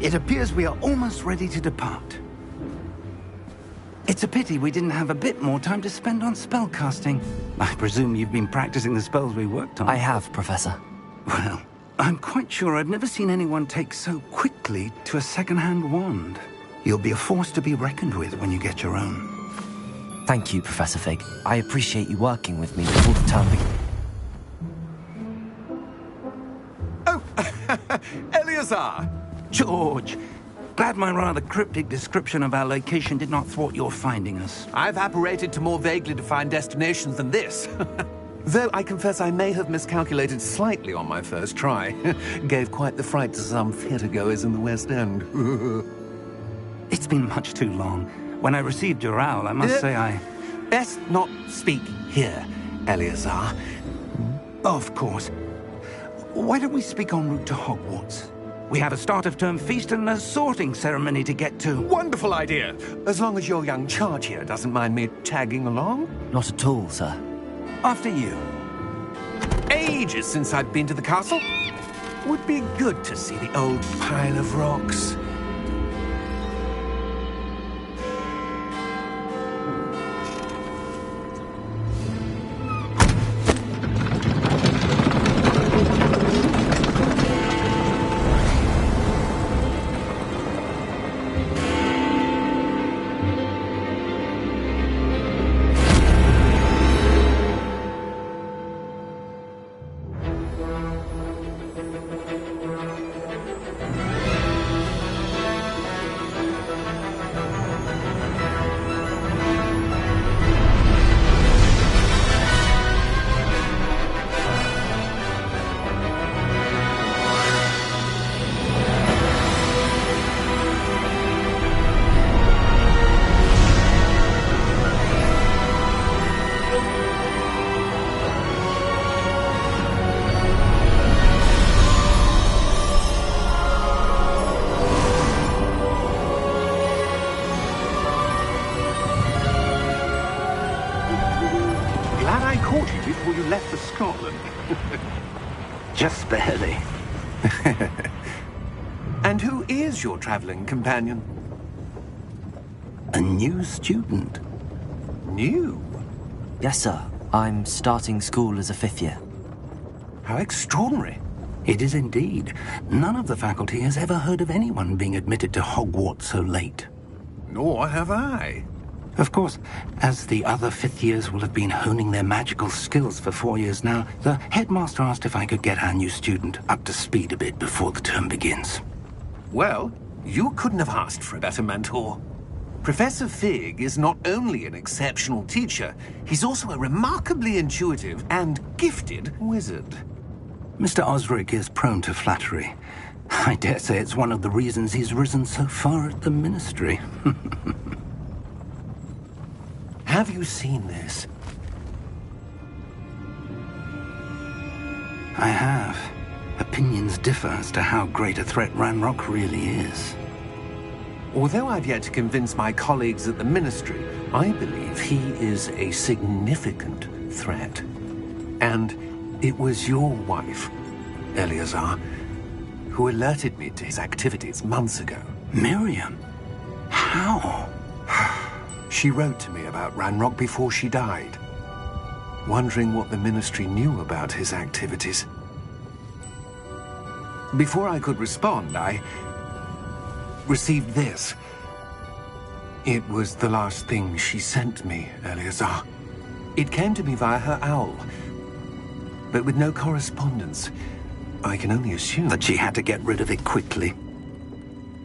It appears we are almost ready to depart. It's a pity we didn't have a bit more time to spend on spellcasting. I presume you've been practicing the spells we worked on. I have, Professor. Well, I'm quite sure I've never seen anyone take so quickly to a second-hand wand. You'll be a force to be reckoned with when you get your own. Thank you, Professor Fig. I appreciate you working with me before the term begins. Oh, Eleazar! George! Glad my rather cryptic description of our location did not thwart your finding us. I've apparated to more vaguely defined destinations than this. Though I confess I may have miscalculated slightly on my first try. Gave quite the fright to some theatre-goers in the West End. It's been much too long. When I received your owl, I must say I... Best not speak here, Eleazar. Of course. Why don't we speak en route to Hogwarts? We have a start-of-term feast and a sorting ceremony to get to. Wonderful idea! As long as your young charge here doesn't mind me tagging along. Not at all, sir. After you. Ages since I've been to the castle. Would be good to see the old pile of rocks. Before you left for Scotland. Just barely. And who is your traveling companion? A new student. New? Yes, sir. I'm starting school as a 5th year. How extraordinary. It is indeed. None of the faculty has ever heard of anyone being admitted to Hogwarts so late. Nor have I. Of course, as the other 5th years will have been honing their magical skills for 4 years now, the headmaster asked if I could get our new student up to speed a bit before the term begins. Well, you couldn't have asked for a better mentor. Professor Fig is not only an exceptional teacher, he's also a remarkably intuitive and gifted wizard. Mr. Osric is prone to flattery. I dare say it's one of the reasons he's risen so far at the Ministry. Have you seen this? I have. Opinions differ as to how great a threat Ranrock really is. Although I've yet to convince my colleagues at the Ministry, I believe he is a significant threat. And it was your wife, Eleazar, who alerted me to his activities months ago. Miriam? How? She wrote to me about Ranrock before she died, wondering what the Ministry knew about his activities. Before I could respond, I received this. It was the last thing she sent me, Eleazar. It came to me via her owl, but with no correspondence. I can only assume that she had to get rid of it quickly,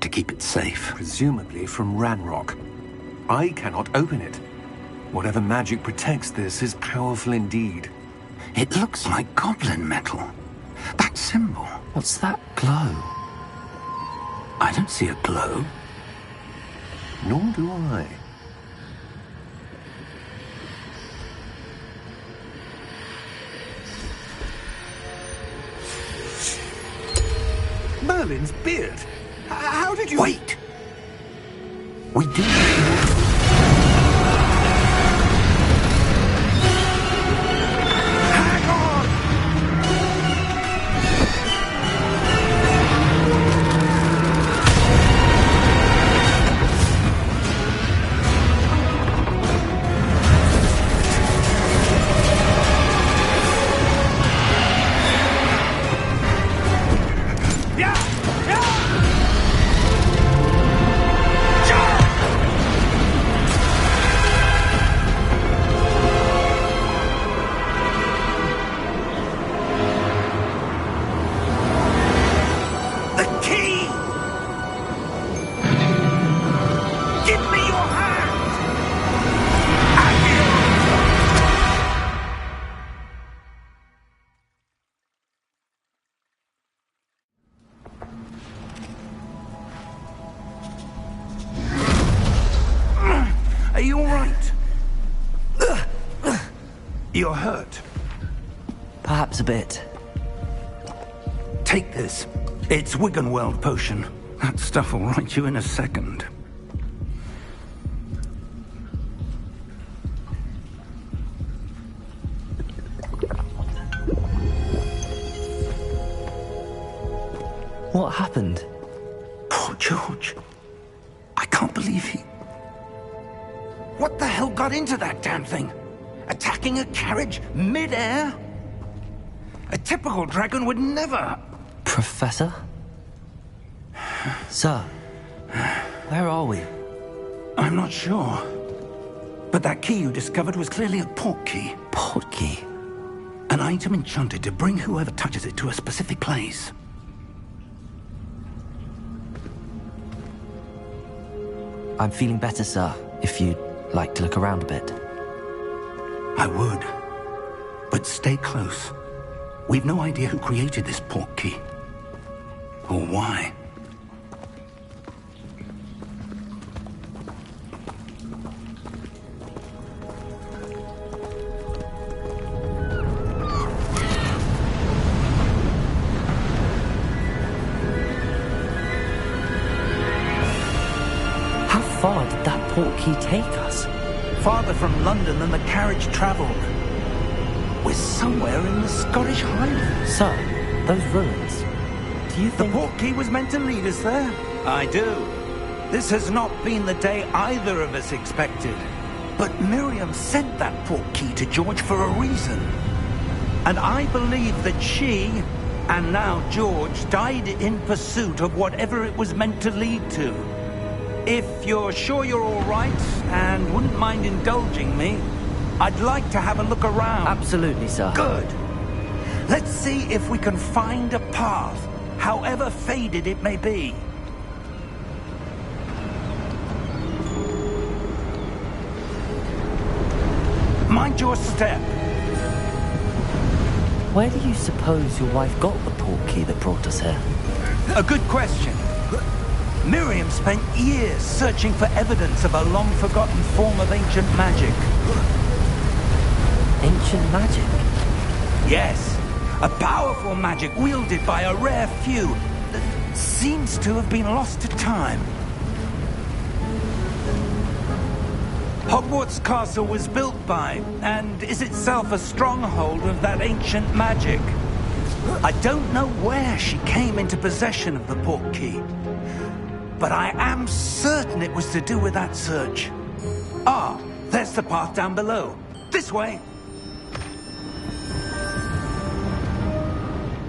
to keep it safe. Presumably from Ranrock. I cannot open it. Whatever magic protects this is powerful indeed. It looks like goblin metal. That symbol. What's that glow? I don't see a glow. Nor do I. Merlin's beard. How did you... Wait! We do... You're hurt. Perhaps a bit. Take this. It's Wiggenweld potion. That stuff will right you in a second. What happened? Poor George. I can't believe he... What the hell got into that damn thing? Attacking a carriage mid-air? A typical dragon would never... Professor? Sir, where are we? I'm not sure. But that key you discovered was clearly a port key. Port key? An item enchanted to bring whoever touches it to a specific place. I'm feeling better, sir, if you'd like to look around a bit. I would. But stay close. We've no idea who created this port key. Or why. How far did that port key take us? Farther from London than the carriage travelled. We're somewhere in the Scottish Highlands. Sir, those ruins. Do you think... The port key was meant to lead us there? I do. This has not been the day either of us expected. But Miriam sent that port key to George for a reason. And I believe that she, and now George, died in pursuit of whatever it was meant to lead to. If you're sure you're all right, and wouldn't mind indulging me, I'd like to have a look around. Absolutely, sir. Good. Let's see if we can find a path, however faded it may be. Mind your step. Where do you suppose your wife got the port key that brought us here? A good question. Miriam spent years searching for evidence of a long-forgotten form of ancient magic. Ancient magic? Yes, a powerful magic wielded by a rare few that seems to have been lost to time. Hogwarts Castle was built by, and is itself a stronghold of that ancient magic. I don't know where she came into possession of the port key, but I am certain it was to do with that search. Ah, there's the path down below. This way.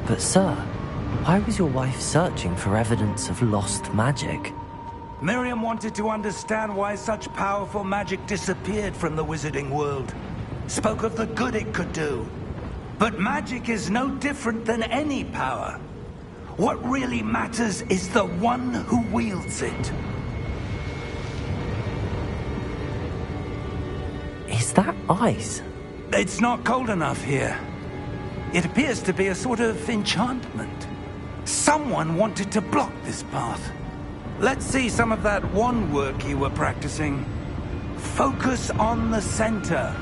But sir, why was your wife searching for evidence of lost magic? Miriam wanted to understand why such powerful magic disappeared from the wizarding world. Spoke of the good it could do. But magic is no different than any power. What really matters is the one who wields it. Is that ice? It's not cold enough here. It appears to be a sort of enchantment. Someone wanted to block this path. Let's see some of that wand work you were practicing. Focus on the center.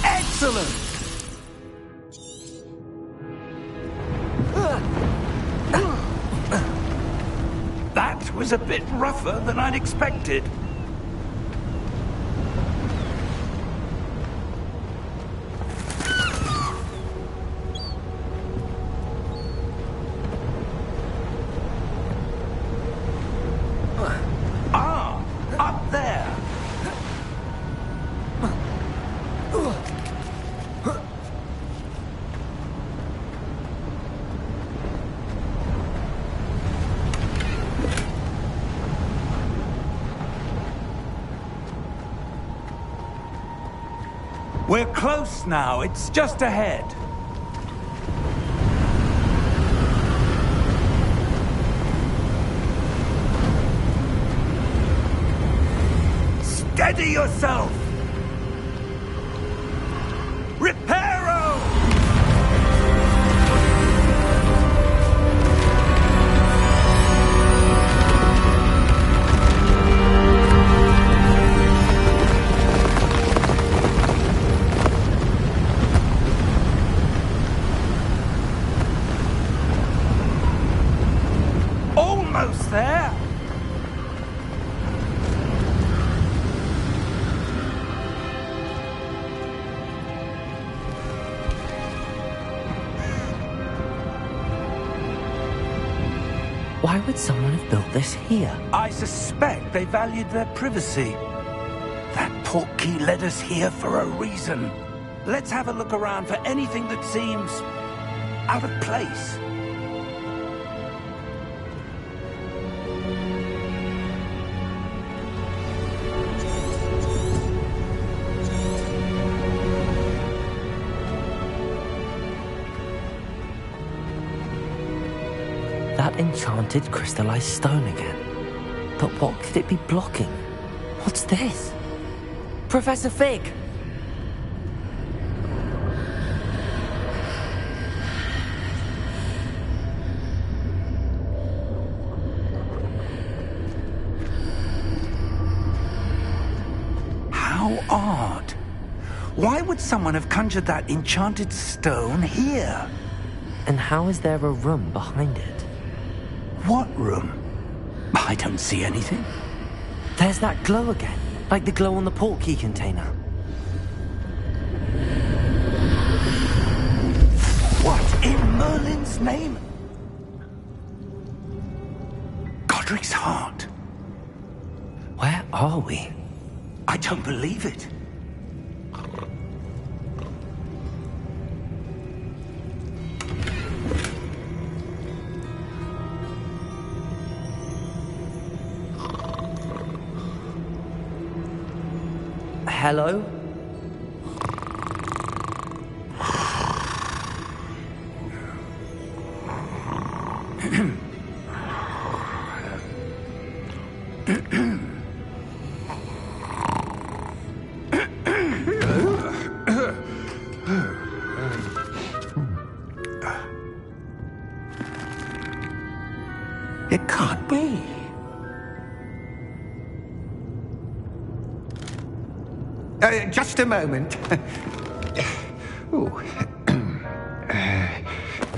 Excellent! That was a bit rougher than I'd expected. Up there! We're close now. It's just ahead. Steady yourself! Reparo! Why would someone have built this here? I suspect they valued their privacy. That portkey led us here for a reason. Let's have a look around for anything that seems out of place. That enchanted crystallized stone again. But what could it be blocking? What's this? Professor Fig! How odd. Why would someone have conjured that enchanted stone here? And how is there a room behind it? What room? I don't see anything. There's that glow again, like the glow on the portkey container. What in Merlin's name? Godric's heart. Where are we? I don't believe it. Hello? It can't be. Just a moment. Oh.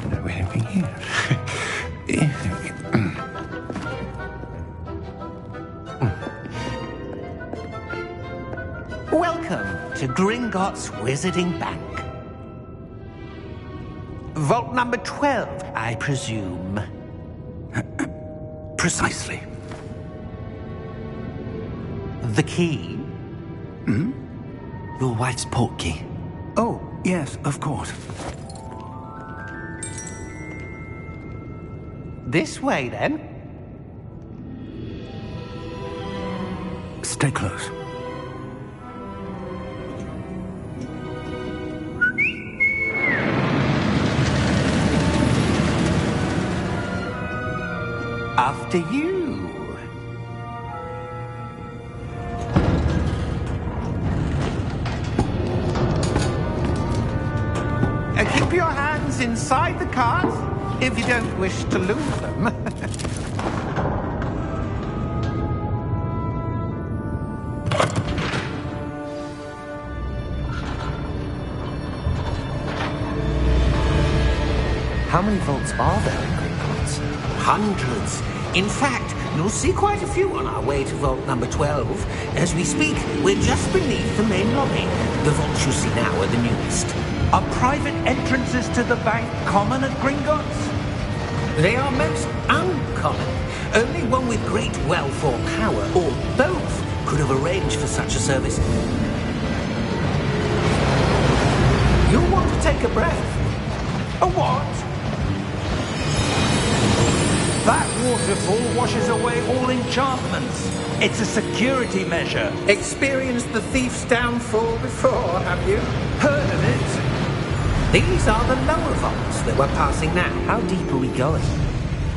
No anything here. Welcome to Gringotts Wizarding Bank. Vault number 12, I presume. Precisely. The key? Your wife's portkey. Oh, yes, of course. This way, then. Stay close. After you. Keep your hands inside the cart if you don't wish to lose them. How many vaults are there in Gringotts? Hundreds. In fact, you'll see quite a few on our way to vault number 12. As we speak, we're just beneath the main lobby. The vaults you see now are the newest. Are private entrances to the bank common at Gringotts? They are most uncommon. Only one with great wealth or power, or both, could have arranged for such a service. You'll want to take a breath. A what? That waterfall washes away all enchantments. It's a security measure. Experienced the thief's downfall before, have you? Heard of it? These are the lower vaults that we're passing now. How deep are we going?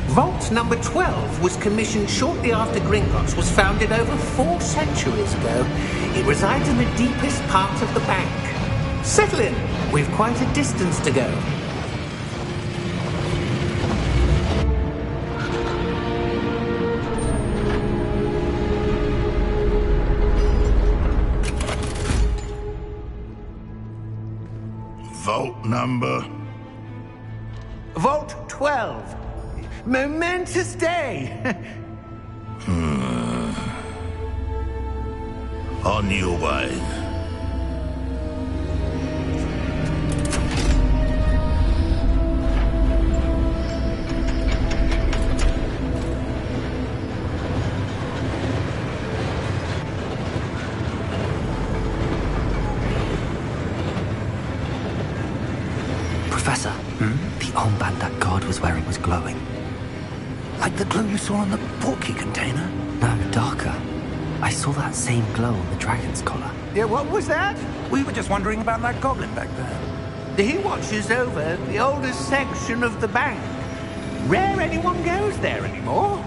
Vault number 12 was commissioned shortly after Gringotts was founded over 4 centuries ago. It resides in the deepest part of the bank. Settle in. We've quite a distance to go. Vault number? Vault 12. Momentous day. On your way. The armband that guard was wearing was glowing. Like the glow you saw on the portkey container? No, darker. I saw that same glow on the dragon's collar. Yeah, what was that? We were just wondering about that goblin back there. He watches over the oldest section of the bank. Rare anyone goes there anymore.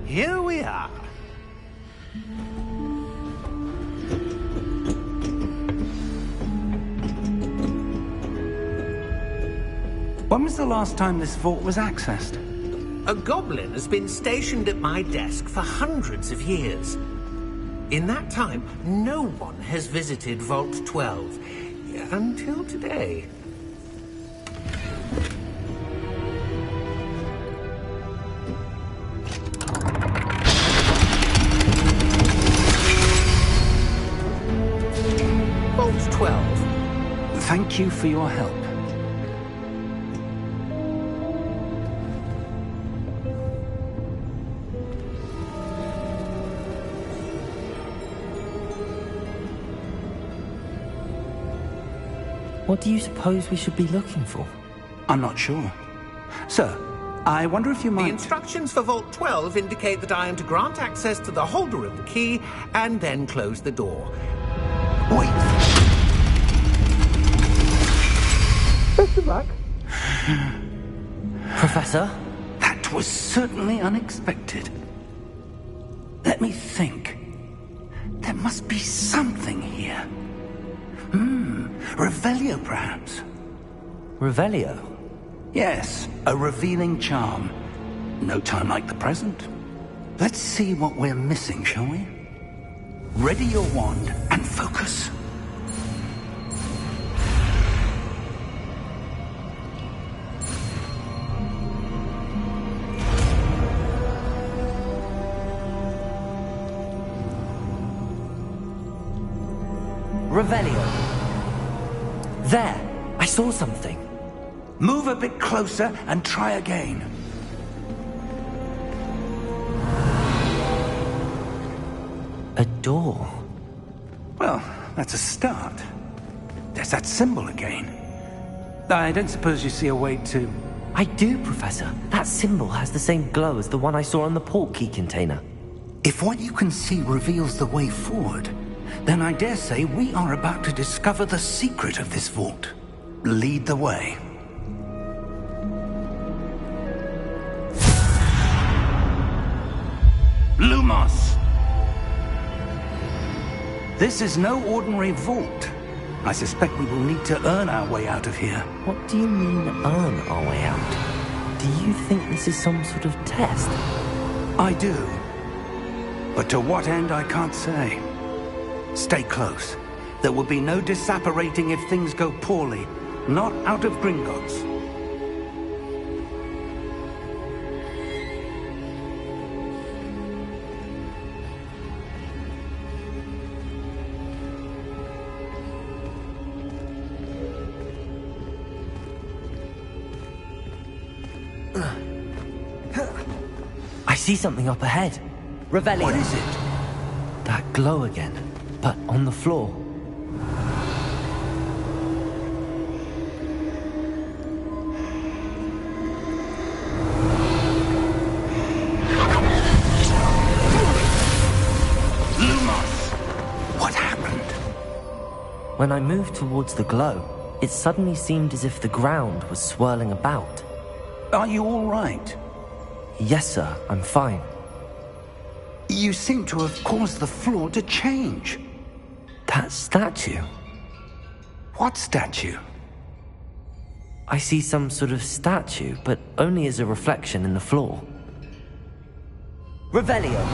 Here we are. When was the last time this vault was accessed? A goblin has been stationed at my desk for hundreds of years. In that time, no one has visited Vault 12. Until today. Vault 12. Thank you for your help. What do you suppose we should be looking for? I'm not sure. Sir, I wonder if you might... The instructions for Vault 12 indicate that I am to grant access to the holder of the key and then close the door. Wait! Best of luck. Professor? That was certainly unexpected. Let me think. There must be something here. Revelio, perhaps? Revelio? Yes, a revealing charm. No time like the present. Let's see what we're missing, shall we? Ready your wand and focus. Revelio. There! I saw something. Move a bit closer and try again. A door. Well, that's a start. There's that symbol again. I don't suppose you see a way to... I do, Professor. That symbol has the same glow as the one I saw on the portkey container. If what you can see reveals the way forward, then I dare say we are about to discover the secret of this vault. Lead the way. Lumos! This is no ordinary vault. I suspect we will need to earn our way out of here. What do you mean, earn our way out? Do you think this is some sort of test? I do. But to what end, I can't say. Stay close. There will be no disapparating if things go poorly. Not out of Gringotts. I see something up ahead. Revelio. What is it? That glow again, but on the floor. Lumos! What happened? When I moved towards the glow, it suddenly seemed as if the ground was swirling about. Are you all right? Yes, sir, I'm fine. You seem to have caused the floor to change. That statue. What statue? I see some sort of statue, but only as a reflection in the floor. Revelio.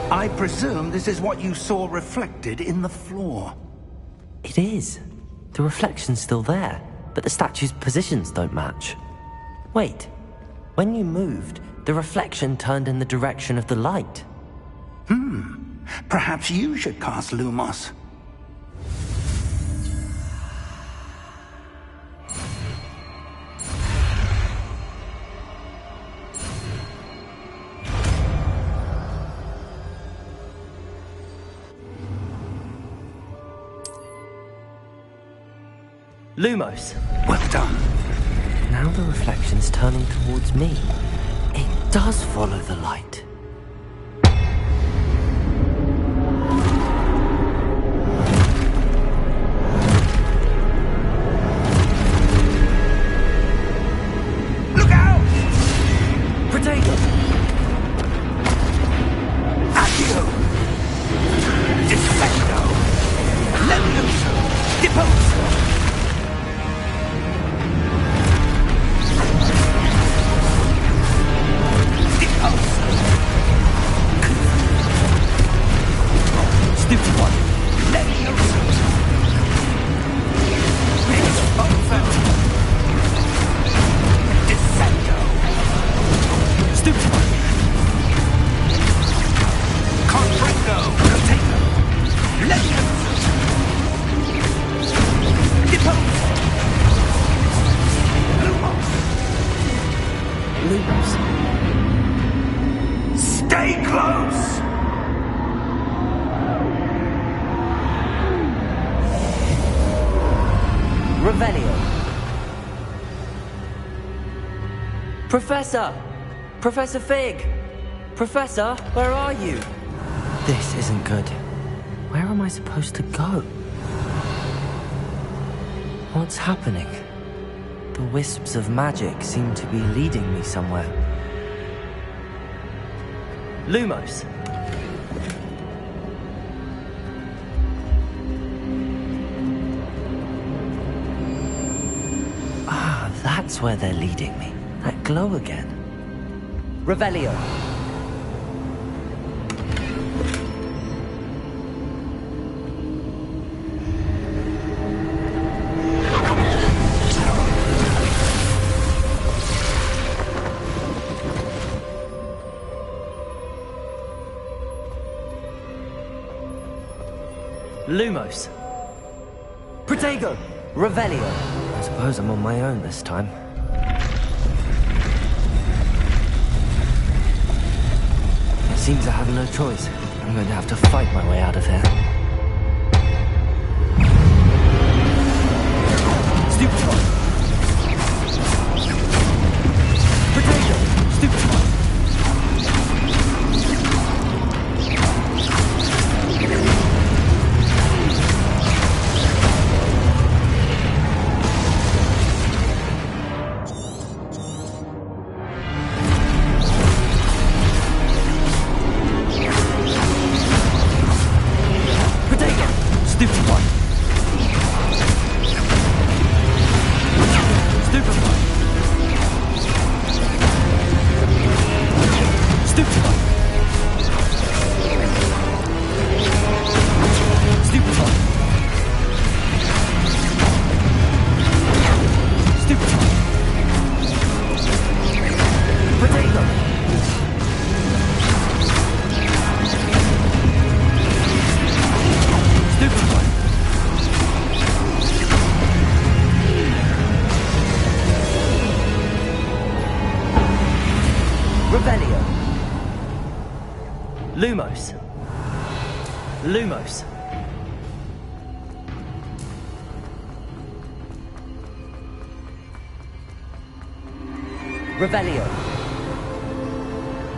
I presume this is what you saw reflected in the floor. It is. The reflection's still there, but the statue's positions don't match. Wait. When you moved, the reflection turned in the direction of the light. Perhaps you should cast Lumos. Lumos. Well done. Now the reflection's turning towards me. It does follow the light. Look out! Potato! Accio! Defecto! Levioso! Deposo! Stupid one! Levioso! Expulso! Descendo! Stupid one! Confringo! Potato! Levioso! Deposo! Lumos! Lumos. Stay close! Revelio. Professor! Professor Fig! Professor, where are you? This isn't good. Where am I supposed to go? What's happening? The wisps of magic seem to be leading me somewhere. Lumos. Ah, that's where they're leading me. That glow again. Revelio. Lumos. Protego. Revelio. I suppose I'm on my own this time. It seems I have no choice. I'm going to have to fight my way out of here. Stupid one. Protego. Stupid one. Stupid one. Stupid one. Stupid one. Stupid one. Stupid one. Potato. Stupid one. Revelio. Lumos. Lumos. Revelio.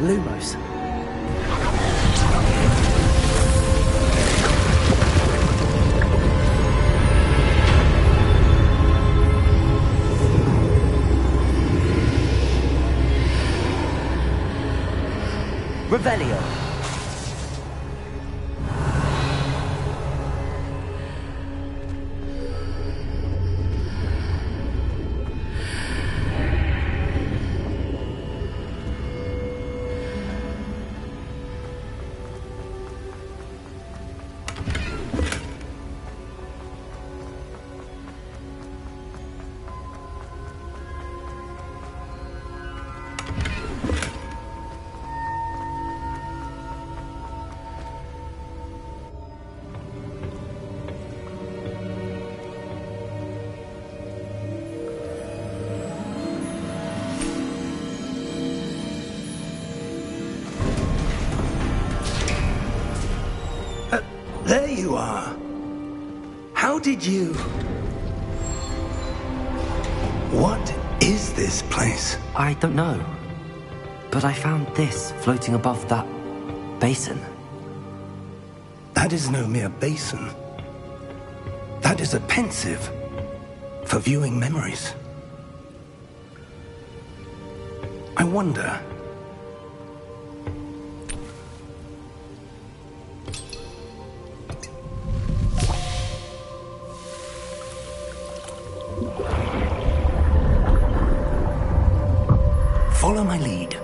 Lumos. Revelio. There you are. How did you... What is this place? I don't know. But I found this floating above that basin. That is no mere basin. That is a pensive for viewing memories. I wonder... Follow my lead.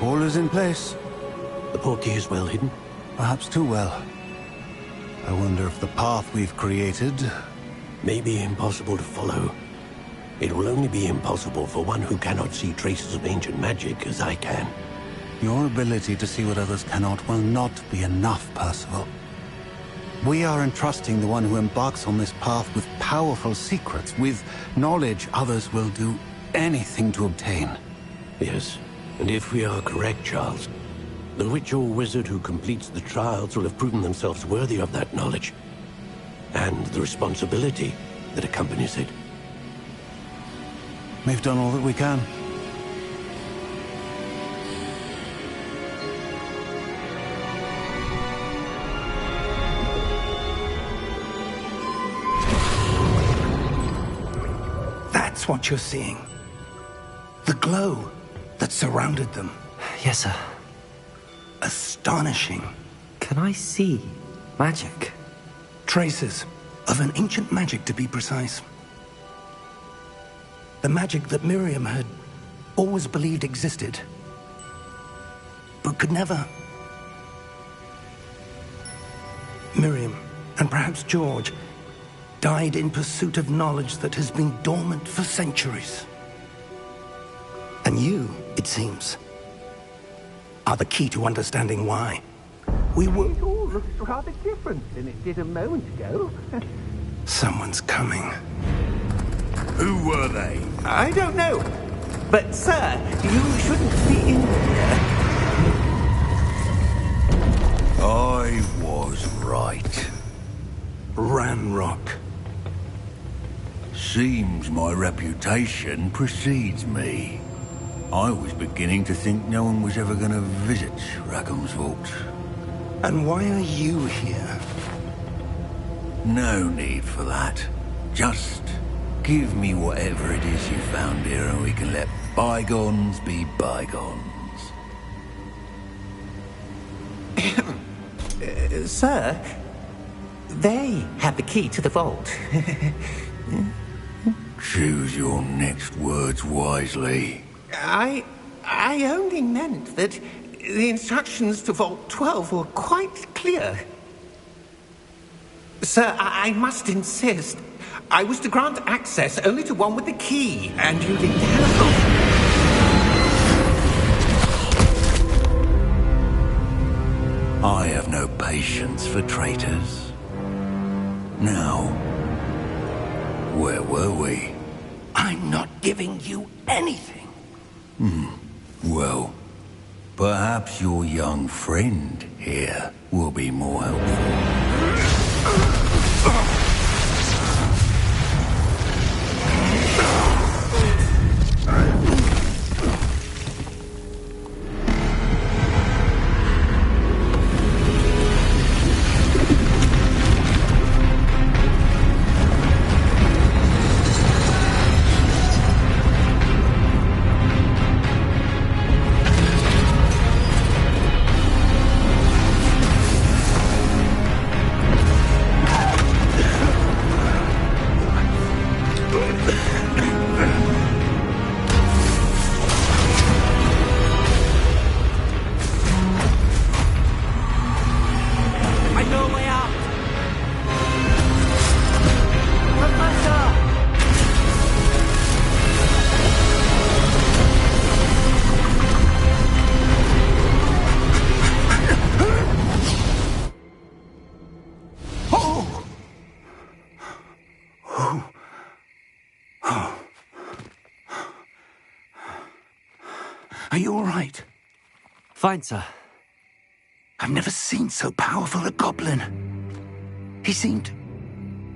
All is in place. The portkey is well hidden. Perhaps too well. I wonder if the path we've created... May be impossible to follow. It will only be impossible for one who cannot see traces of ancient magic as I can. Your ability to see what others cannot will not be enough, Percival. We are entrusting the one who embarks on this path with powerful secrets, with knowledge others will do anything to obtain. Yes, and if we are correct, Charles, the witch or wizard who completes the trials will have proven themselves worthy of that knowledge, and the responsibility that accompanies it. We've done all that we can. That's what you're seeing. The glow that surrounded them. Yes, sir. Astonishing. Can I see magic? Traces of an ancient magic, to be precise. The magic that Miriam had always believed existed, but could never. Miriam, and perhaps George, died in pursuit of knowledge that has been dormant for centuries. And you, it seems, are the key to understanding why. We were... It all looks rather different than it did a moment ago. Someone's coming. Who were they? I don't know. But, sir, you shouldn't be in here. I was right. Ranrock. Seems my reputation precedes me. I was beginning to think no one was ever going to visit Rackham's vault. And why are you here? No need for that. Just give me whatever it is you found here and we can let bygones be bygones. Sir, they have the key to the vault. Choose your next words wisely. I only meant that the instructions to Vault 12 were quite clear. Sir, I must insist. I was to grant access only to one with the key, and you didn't have... I have no patience for traitors. Now, where were we? I'm not giving you anything. Well, perhaps your young friend here will be more helpful. Are you all right? Fine, sir. I've never seen so powerful a goblin. He seemed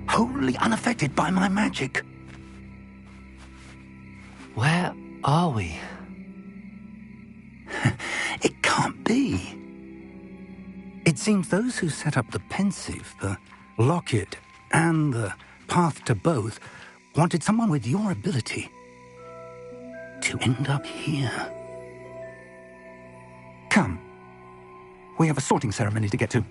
wholly unaffected by my magic. Where are we? It can't be. It seems those who set up the pensive, the locket, and the path to both wanted someone with your ability to end up here. Come. We have a sorting ceremony to get to.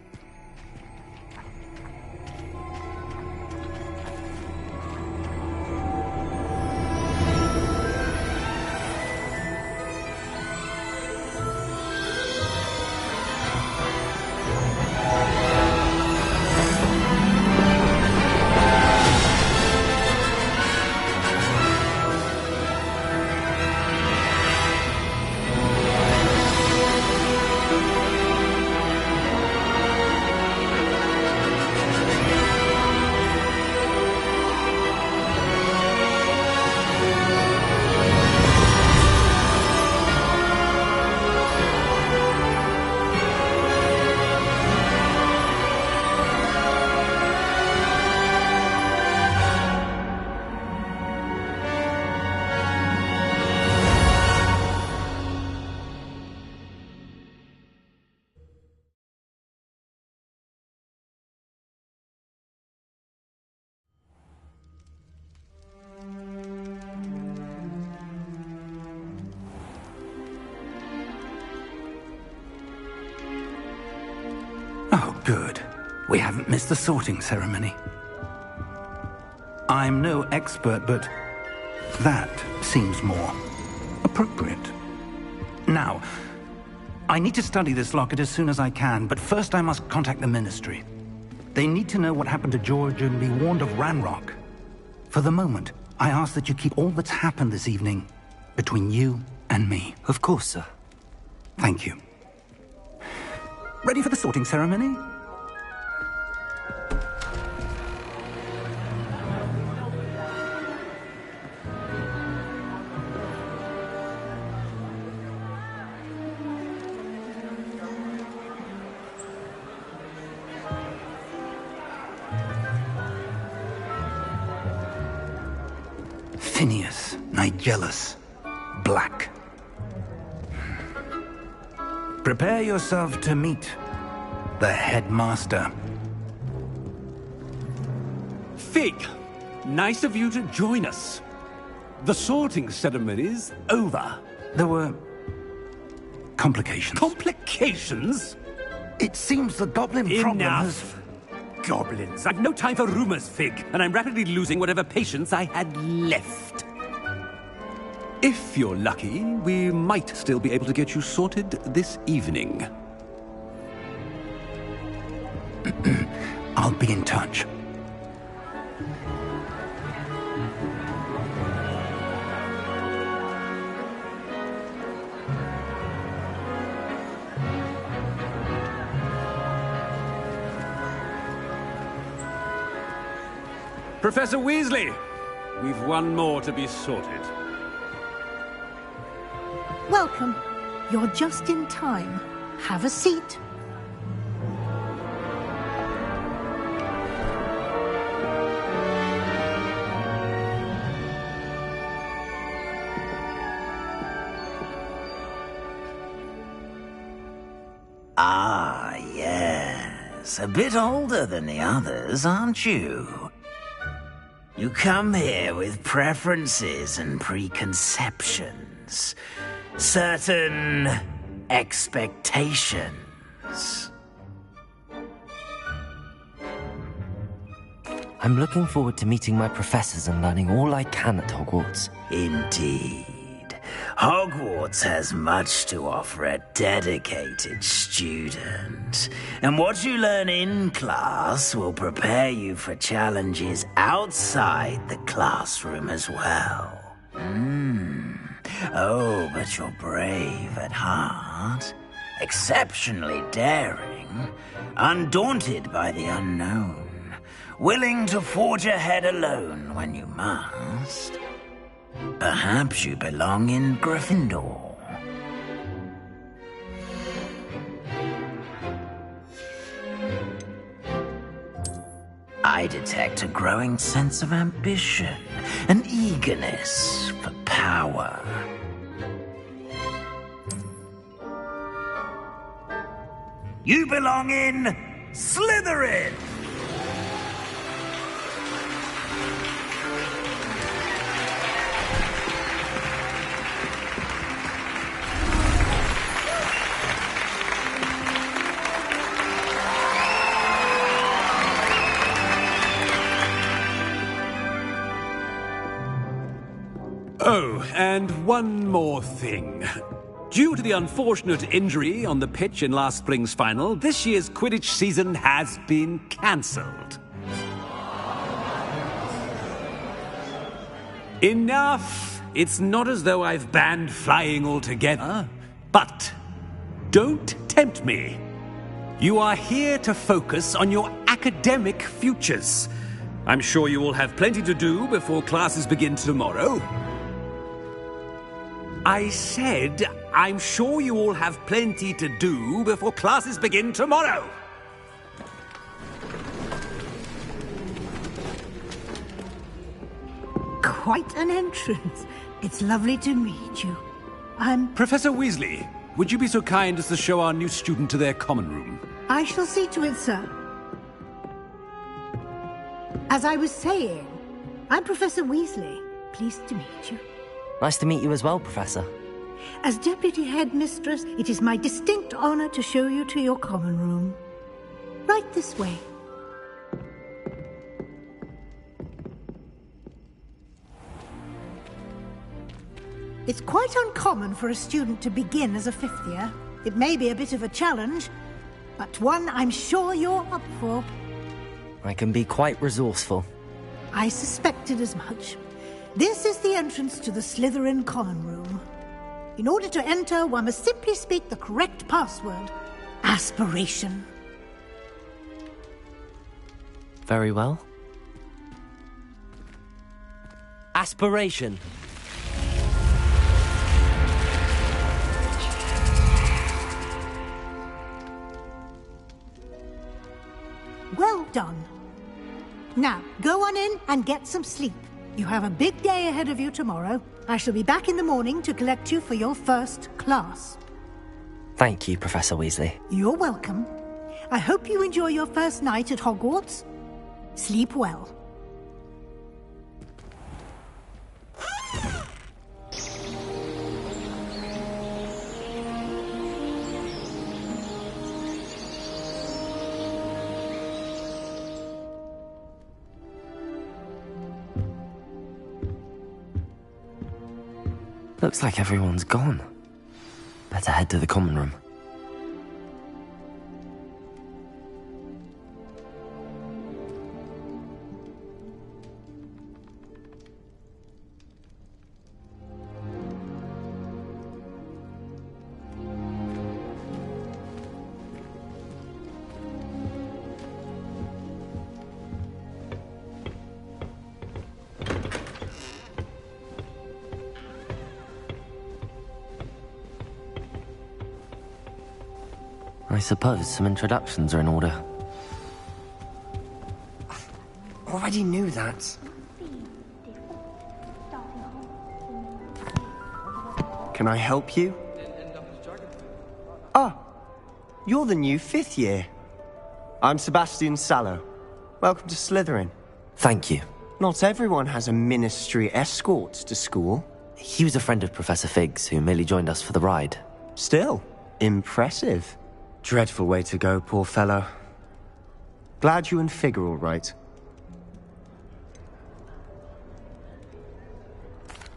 Oh, good. We haven't missed the sorting ceremony. I'm no expert, but that seems more appropriate. Now, I need to study this locket as soon as I can, but first I must contact the Ministry. They need to know what happened to George and be warned of Ranrock. For the moment, I ask that you keep all that's happened this evening between you and me. Of course, sir. Thank you. Ready for the sorting ceremony? Phineas, Nigellus, Black. Prepare yourself to meet the headmaster. Fig, nice of you to join us. The sorting ceremony's over. There were complications. Complications? It seems the goblin problem has... Enough! Goblins. I've no time for rumors, Fig, and I'm rapidly losing whatever patience I had left. If you're lucky, we might still be able to get you sorted this evening. I'll be in touch. Professor Weasley, we've one more to be sorted. Welcome. You're just in time. Have a seat. Ah, yes. A bit older than the others, aren't you? You come here with preferences and preconceptions. Certain expectations. I'm looking forward to meeting my professors and learning all I can at Hogwarts. Indeed. Hogwarts has much to offer a dedicated student. And what you learn in class will prepare you for challenges outside the classroom as well. Oh, but you're brave at heart, exceptionally daring, undaunted by the unknown, willing to forge ahead alone when you must. Perhaps you belong in Gryffindor. I detect a growing sense of ambition, an eagerness for power. You belong in Slytherin! Oh, and one more thing. Due to the unfortunate injury on the pitch in last spring's final, this year's Quidditch season has been cancelled. Enough! It's not as though I've banned flying altogether. But don't tempt me. You are here to focus on your academic futures. I'm sure you will have plenty to do before classes begin tomorrow. I said, I'm sure you all have plenty to do before classes begin tomorrow. Quite an entrance. It's lovely to meet you. Professor Weasley, would you be so kind as to show our new student to their common room? I shall see to it, sir. As I was saying, I'm Professor Weasley. Pleased to meet you. Nice to meet you as well, Professor. As Deputy Headmistress, it is my distinct honor to show you to your common room. Right this way. It's quite uncommon for a student to begin as a fifth year. It may be a bit of a challenge, but one I'm sure you're up for. I can be quite resourceful. I suspected as much. This is the entrance to the Slytherin common room. In order to enter, one must simply speak the correct password. Aspiration. Very well. Aspiration. Well done. Now, go on in and get some sleep. You have a big day ahead of you tomorrow. I shall be back in the morning to collect you for your first class. Thank you, Professor Weasley. You're welcome. I hope you enjoy your first night at Hogwarts. Sleep well. Looks like everyone's gone. Better head to the common room. I suppose some introductions are in order. Already knew that. Can I help you? Ah, you're the new fifth year. I'm Sebastian Sallow. Welcome to Slytherin. Thank you. Not everyone has a ministry escort to school. He was a friend of Professor Fig's who merely joined us for the ride. Still, impressive. Dreadful way to go, poor fellow. Glad you and Fig are all right.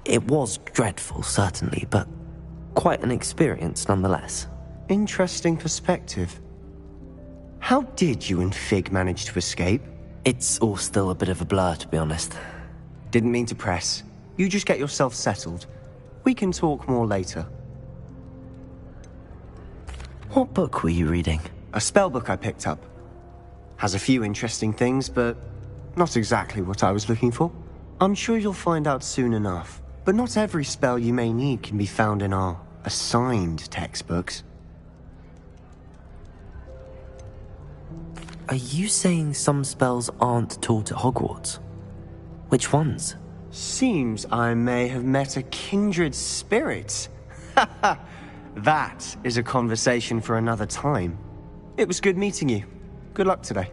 It was dreadful, certainly, but quite an experience nonetheless. Interesting perspective. How did you and Fig manage to escape? It's all still a bit of a blur, to be honest. Didn't mean to press. You just get yourself settled. We can talk more later. What book were you reading? A spell book I picked up. Has a few interesting things, but not exactly what I was looking for. I'm sure you'll find out soon enough. But not every spell you may need can be found in our assigned textbooks. are you saying some spells aren't taught at Hogwarts? Which ones? Seems I may have met a kindred spirit. That is a conversation for another time. It was good meeting you. Good luck today.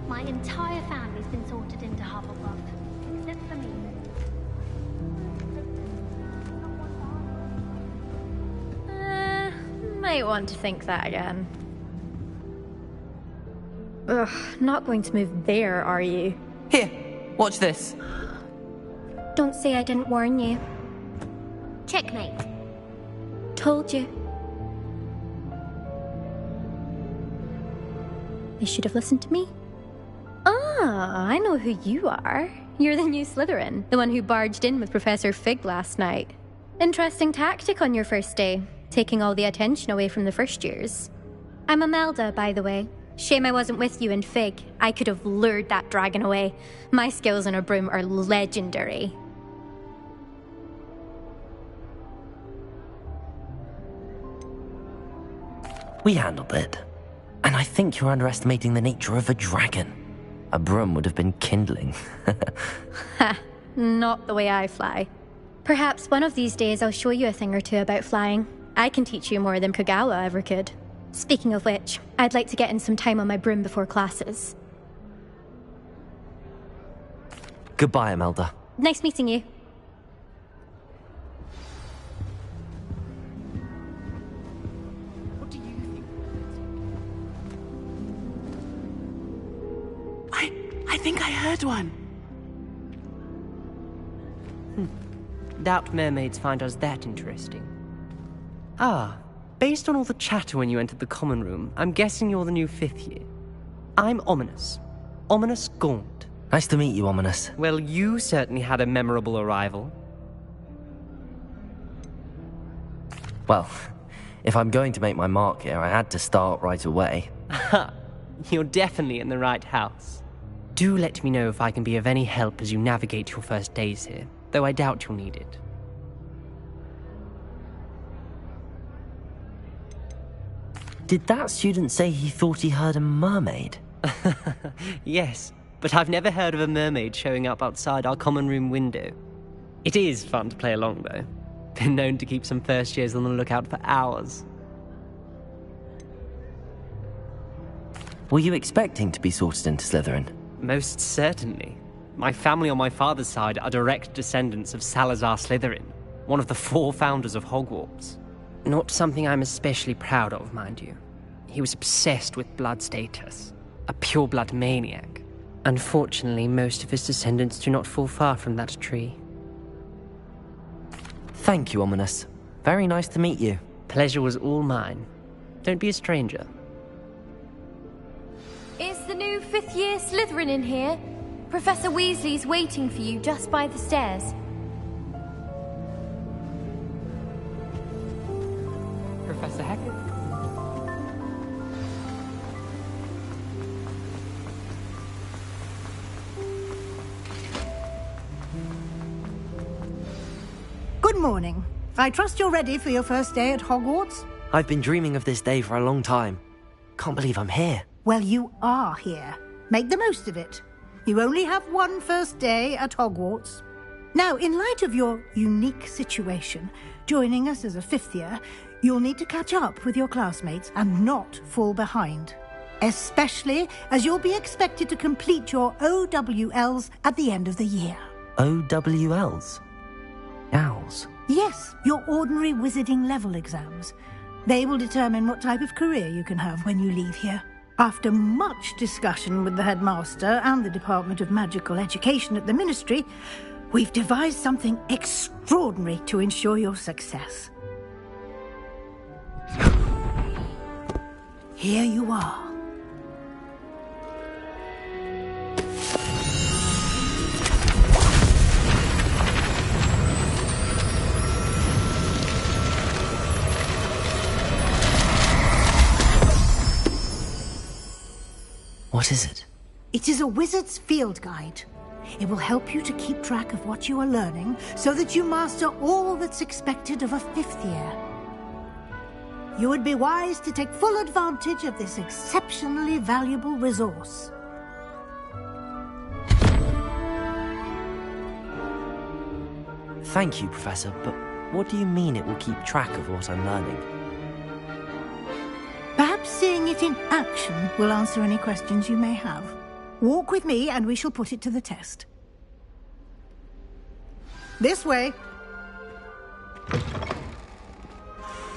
My entire family's been sorted into Hufflepuff, except for me. Might want to think that again. Ugh, not going to move there, are you? Here, watch this. Don't say I didn't warn you. Checkmate. Told you. They should have listened to me. Ah, I know who you are. You're the new Slytherin, the one who barged in with Professor Fig last night. Interesting tactic on your first day, taking all the attention away from the first years. I'm Imelda, by the way. Shame I wasn't with you in Fig. I could have lured that dragon away. My skills on a broom are legendary. We handled it. And I think you're underestimating the nature of a dragon. A broom would have been kindling. Ha, not the way I fly. Perhaps one of these days I'll show you a thing or two about flying. I can teach you more than Kogawa ever could. Speaking of which, I'd like to get in some time on my broom before classes. Goodbye, Imelda. Nice meeting you. What do you think? I think I heard one. Doubt mermaids find us that interesting. Ah, based on all the chatter when you entered the common room, I'm guessing you're the new 5th year. I'm Ominous. Ominous Gaunt. Nice to meet you, Ominous. Well, you certainly had a memorable arrival. Well, if I'm going to make my mark here, I had to start right away. Ha! You're definitely in the right house. Do let me know if I can be of any help as you navigate your first days here, though I doubt you'll need it. Did that student say he thought he heard a mermaid? Yes, but I've never heard of a mermaid showing up outside our common room window. It is fun to play along, though. Been known to keep some first years on the lookout for hours. Were you expecting to be sorted into Slytherin? Most certainly. My family on my father's side are direct descendants of Salazar Slytherin, one of the 4 founders of Hogwarts. Not something I'm especially proud of, mind you. He was obsessed with blood status, a pure-blood maniac. Unfortunately, most of his descendants do not fall far from that tree. Thank you, Ominous. Very nice to meet you. Pleasure was all mine. Don't be a stranger. Is the new 5th year Slytherin in here? Professor Weasley's waiting for you just by the stairs. Professor Hackett? Good morning. I trust you're ready for your first day at Hogwarts? I've been dreaming of this day for a long time. Can't believe I'm here. Well, you are here. Make the most of it. You only have one first day at Hogwarts. Now, in light of your unique situation, joining us as a 5th year, you'll need to catch up with your classmates and not fall behind. Especially as you'll be expected to complete your OWLs at the end of the year. OWLs? Owls? Yes, your ordinary wizarding level exams. They will determine what type of career you can have when you leave here. After much discussion with the headmaster and the Department of Magical Education at the Ministry, we've devised something extraordinary to ensure your success. Here you are. What is it? It is a wizard's field guide. It will help you to keep track of what you are learning so that you master all that's expected of a 5th year. You would be wise to take full advantage of this exceptionally valuable resource. Thank you, Professor, but what do you mean it will keep track of what I'm learning? Perhaps seeing it in action will answer any questions you may have. Walk with me and we shall put it to the test. This way.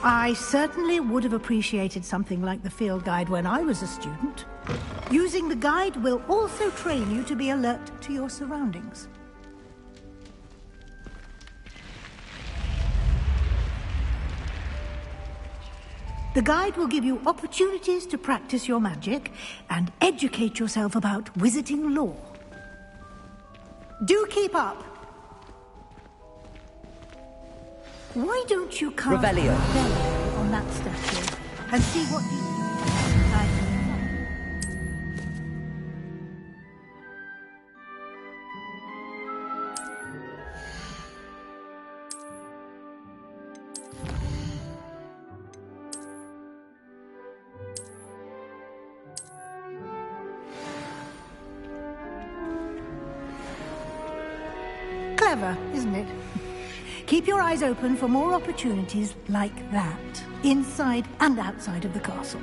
I certainly would have appreciated something like the field guide when I was a student. Using the guide will also train you to be alert to your surroundings. The guide will give you opportunities to practice your magic and educate yourself about wizarding lore. Do keep up! Why don't you cast Revelio on that statue and see what you... Clever, isn't it? Keep your eyes open for more opportunities like that, inside and outside of the castle.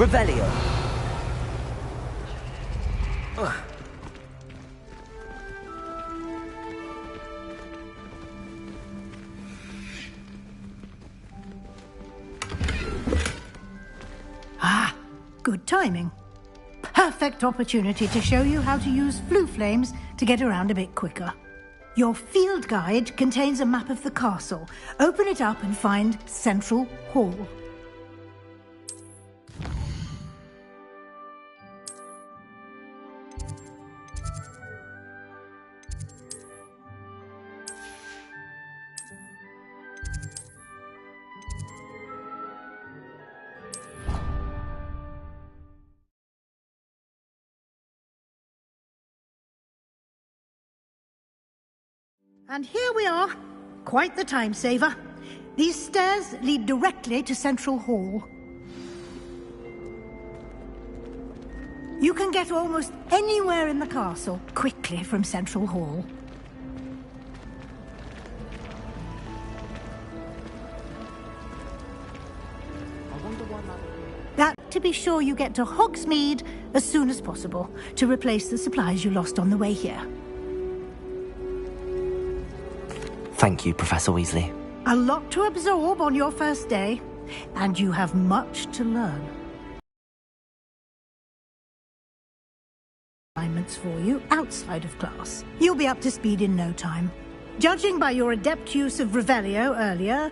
Revelio! Ah, good timing. Perfect opportunity to show you how to use flue flames to get around a bit quicker. Your field guide contains a map of the castle. Open it up and find Central Hall. And here we are. Quite the time saver. These stairs lead directly to Central Hall. You can get almost anywhere in the castle quickly from Central Hall. That to be sure you get to Hogsmeade as soon as possible to replace the supplies you lost on the way here. Thank you, Professor Weasley. A lot to absorb on your first day, and you have much to learn. Assignments for you outside of class. You'll be up to speed in no time. Judging by your adept use of Revelio earlier,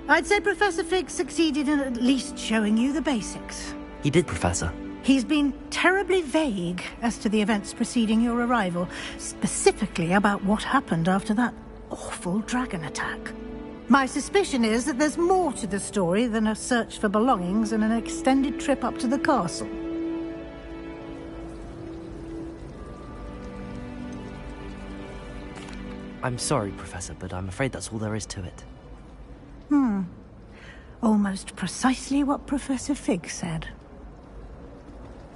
I'd say Professor Fig succeeded in at least showing you the basics. He did, Professor. He's been terribly vague as to the events preceding your arrival, specifically about what happened after that awful dragon attack. My suspicion is that there's more to the story than a search for belongings and an extended trip up to the castle. I'm sorry, Professor, but I'm afraid that's all there is to it. Almost precisely what Professor Fig said.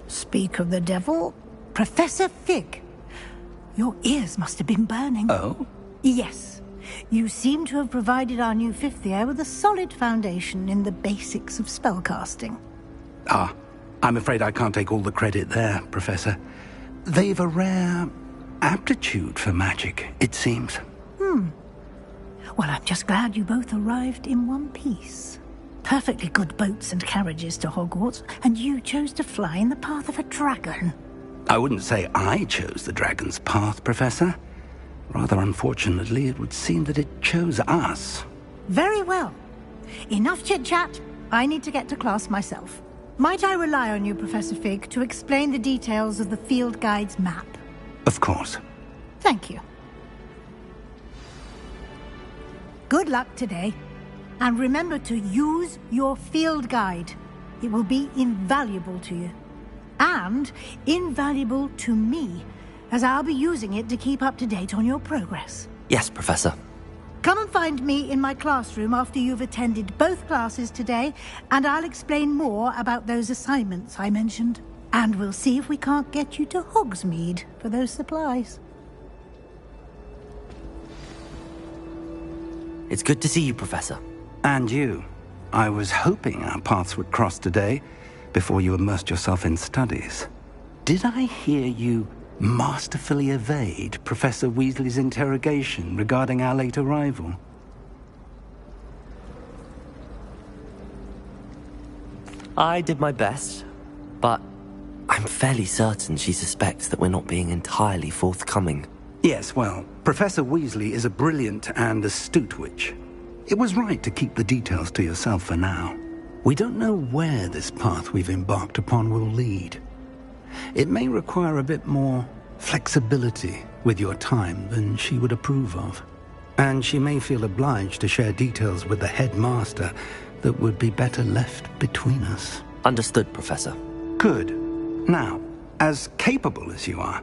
Speak of the devil, Professor Fig. Your ears must have been burning. Oh? Yes. You seem to have provided our new fifth year with a solid foundation in the basics of spellcasting. Ah, I'm afraid I can't take all the credit there, Professor. They've a rare aptitude for magic, it seems. Well, I'm just glad you both arrived in one piece. Perfectly good boats and carriages to Hogwarts, and you chose to fly in the path of a dragon. I wouldn't say I chose the dragon's path, Professor. Rather unfortunately, it would seem that it chose us. Very well. Enough chit-chat. I need to get to class myself. Might I rely on you, Professor Fig, to explain the details of the field guide's map? Of course. Thank you. Good luck today. And remember to use your field guide. It will be invaluable to you. And invaluable to me, as I'll be using it to keep up to date on your progress. Yes, Professor. Come and find me in my classroom after you've attended both classes today, and I'll explain more about those assignments I mentioned. And we'll see if we can't get you to Hogsmeade for those supplies. It's good to see you, Professor. And you. I was hoping our paths would cross today, before you immersed yourself in studies. Did I hear you masterfully evade Professor Weasley's interrogation regarding our late arrival? I did my best, but I'm fairly certain she suspects that we're not being entirely forthcoming. Yes, well, Professor Weasley is a brilliant and astute witch. It was right to keep the details to yourself for now. We don't know where this path we've embarked upon will lead. It may require a bit more flexibility with your time than she would approve of. And she may feel obliged to share details with the headmaster that would be better left between us. Understood, Professor. Good. Now, as capable as you are,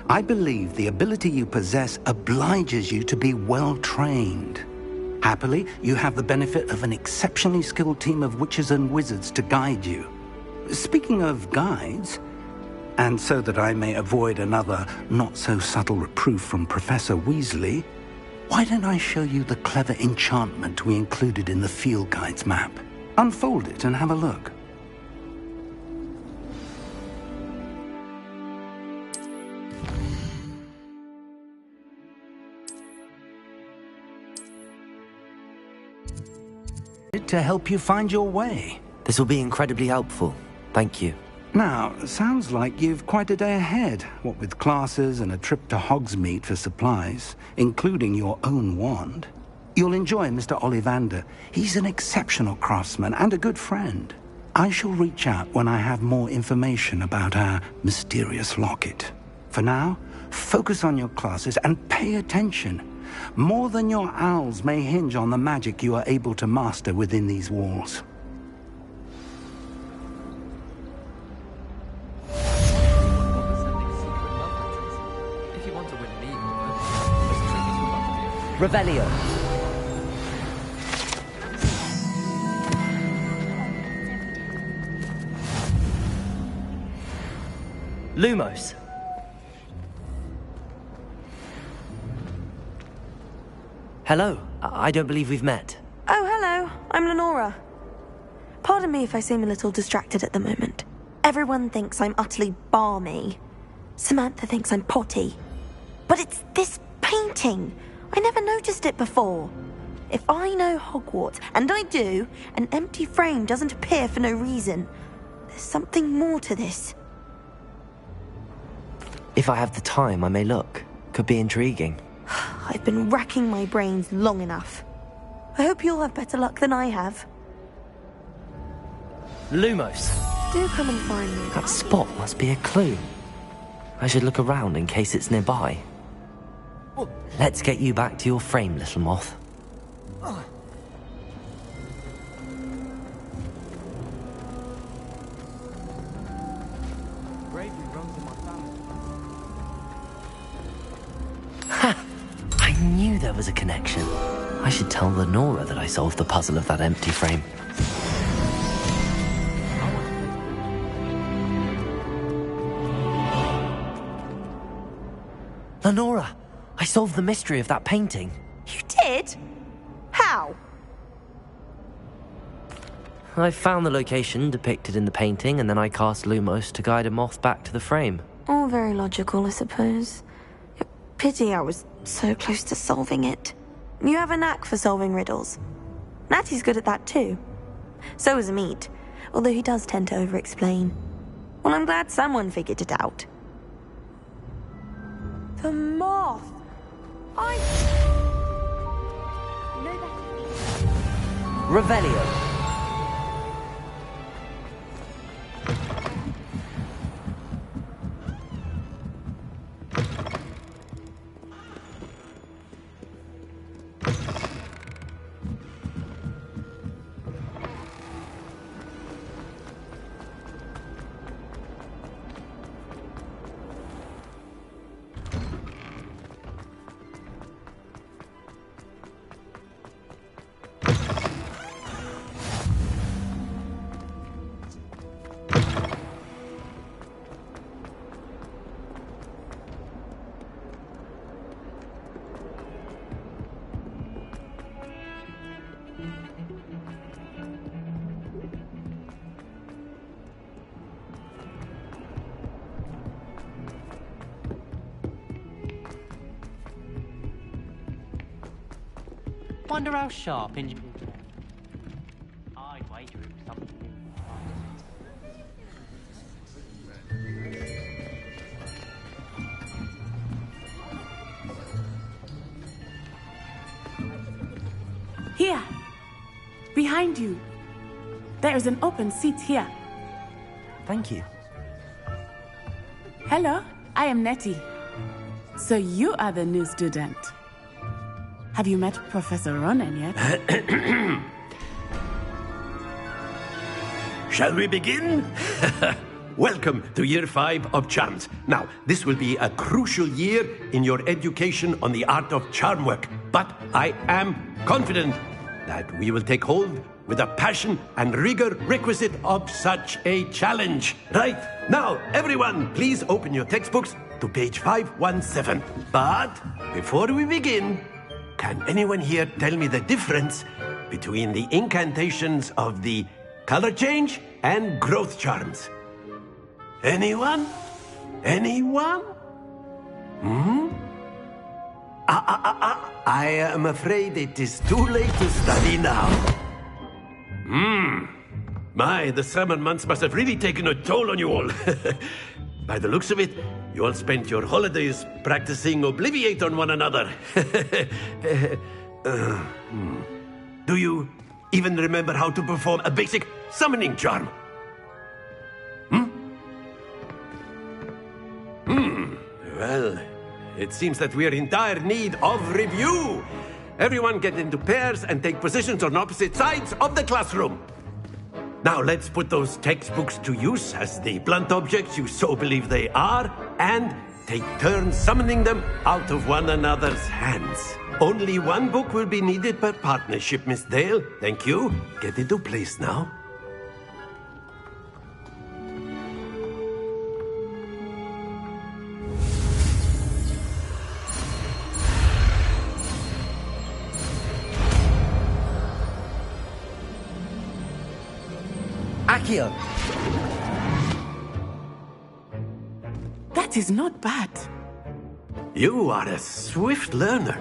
I believe the ability you possess obliges you to be well-trained. Happily, you have the benefit of an exceptionally skilled team of witches and wizards to guide you. Speaking of guides, and so that I may avoid another not-so-subtle reproof from Professor Weasley, why don't I show you the clever enchantment we included in the field guide's map? Unfold it and have a look. To help you find your way. This will be incredibly helpful. Thank you. Now, sounds like you've quite a day ahead, what with classes and a trip to Hogsmeade for supplies, including your own wand. You'll enjoy Mr. Ollivander. He's an exceptional craftsman and a good friend. I shall reach out when I have more information about our mysterious locket. For now, focus on your classes and pay attention. More than your owls may hinge on the magic you are able to master within these walls. Revelio. Lumos. Hello. I don't believe we've met. Oh, hello. I'm Lenora. Pardon me if I seem a little distracted at the moment. Everyone thinks I'm utterly balmy. Samantha thinks I'm potty. But it's this painting. I never noticed it before. If I know Hogwarts, and I do, an empty frame doesn't appear for no reason. There's something more to this. If I have the time, I may look. Could be intriguing. I've been racking my brains long enough. I hope you'll have better luck than I have. Lumos. Do come and find me. That spot must be a clue. I should look around in case it's nearby. Let's get you back to your frame, little moth. Ha! I knew there was a connection. I should tell Lenora that I solved the puzzle of that empty frame. Lenora! I solved the mystery of that painting. You did? How? I found the location depicted in the painting, and then I cast Lumos to guide a moth back to the frame. All very logical, I suppose. Pity I was so close to solving it. You have a knack for solving riddles. Natty's good at that too. So is Amit, although he does tend to over-explain. Well, I'm glad someone figured it out. The moth! Revelio. Wonder how sharp Ingeborg is. I'd wager it was something Here. Behind you. There is an open seat here. Thank you. Hello, I am Nettie. So you are the new student. Have you met Professor Ronan yet? Shall we begin? Welcome to Year 5 of Charms. Now, this will be a crucial year in your education on the art of charm work, but I am confident that we will take hold with the passion and rigor requisite of such a challenge. Right, now, everyone, please open your textbooks to page 517. But before we begin, can anyone here tell me the difference between the incantations of the color change and growth charms? Anyone? Anyone? I am afraid it is too late to study now. My, the summer months must have really taken a toll on you all. By the looks of it, you all spent your holidays practicing Obliviate on one another. Do you even remember how to perform a basic summoning charm? Well, it seems that we are in dire need of review. Everyone get into pairs and take positions on opposite sides of the classroom. Now let's put those textbooks to use as the blunt objects you so believe they are, and take turns summoning them out of one another's hands. Only one book will be needed per partnership, Miss Dale. Thank you. Get into place now. Accio! That is not bad. You are a swift learner.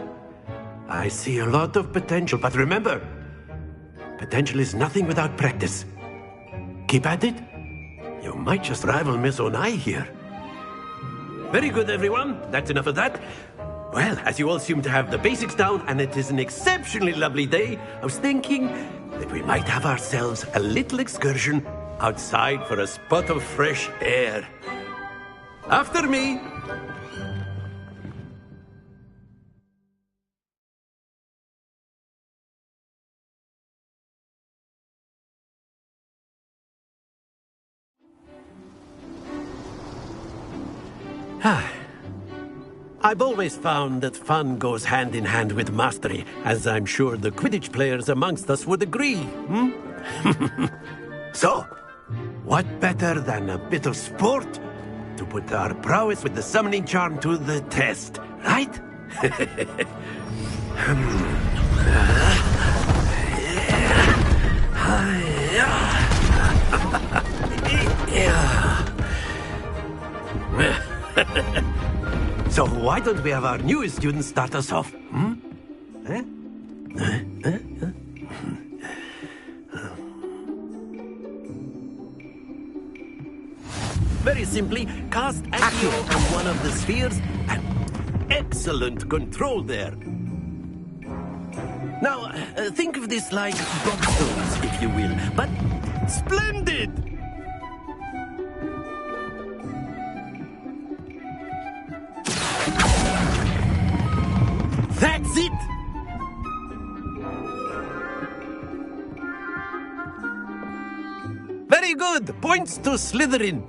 I see a lot of potential, but remember, potential is nothing without practice. Keep at it. You might just rival Miss Onai here. Very good, everyone. That's enough of that. Well, as you all seem to have the basics down, and it is an exceptionally lovely day, I was thinking that we might have ourselves a little excursion outside for a spot of fresh air. After me. I've always found that fun goes hand in hand with mastery, as I'm sure the Quidditch players amongst us would agree. So, what better than a bit of sport to put our prowess with the summoning charm to the test, right? So why don't we have our newest student start us off? Very simply, cast Accio on one of the spheres, and excellent control there. Now, think of this like gobstones, if you will, but splendid! That's it! Very good! Points to Slytherin.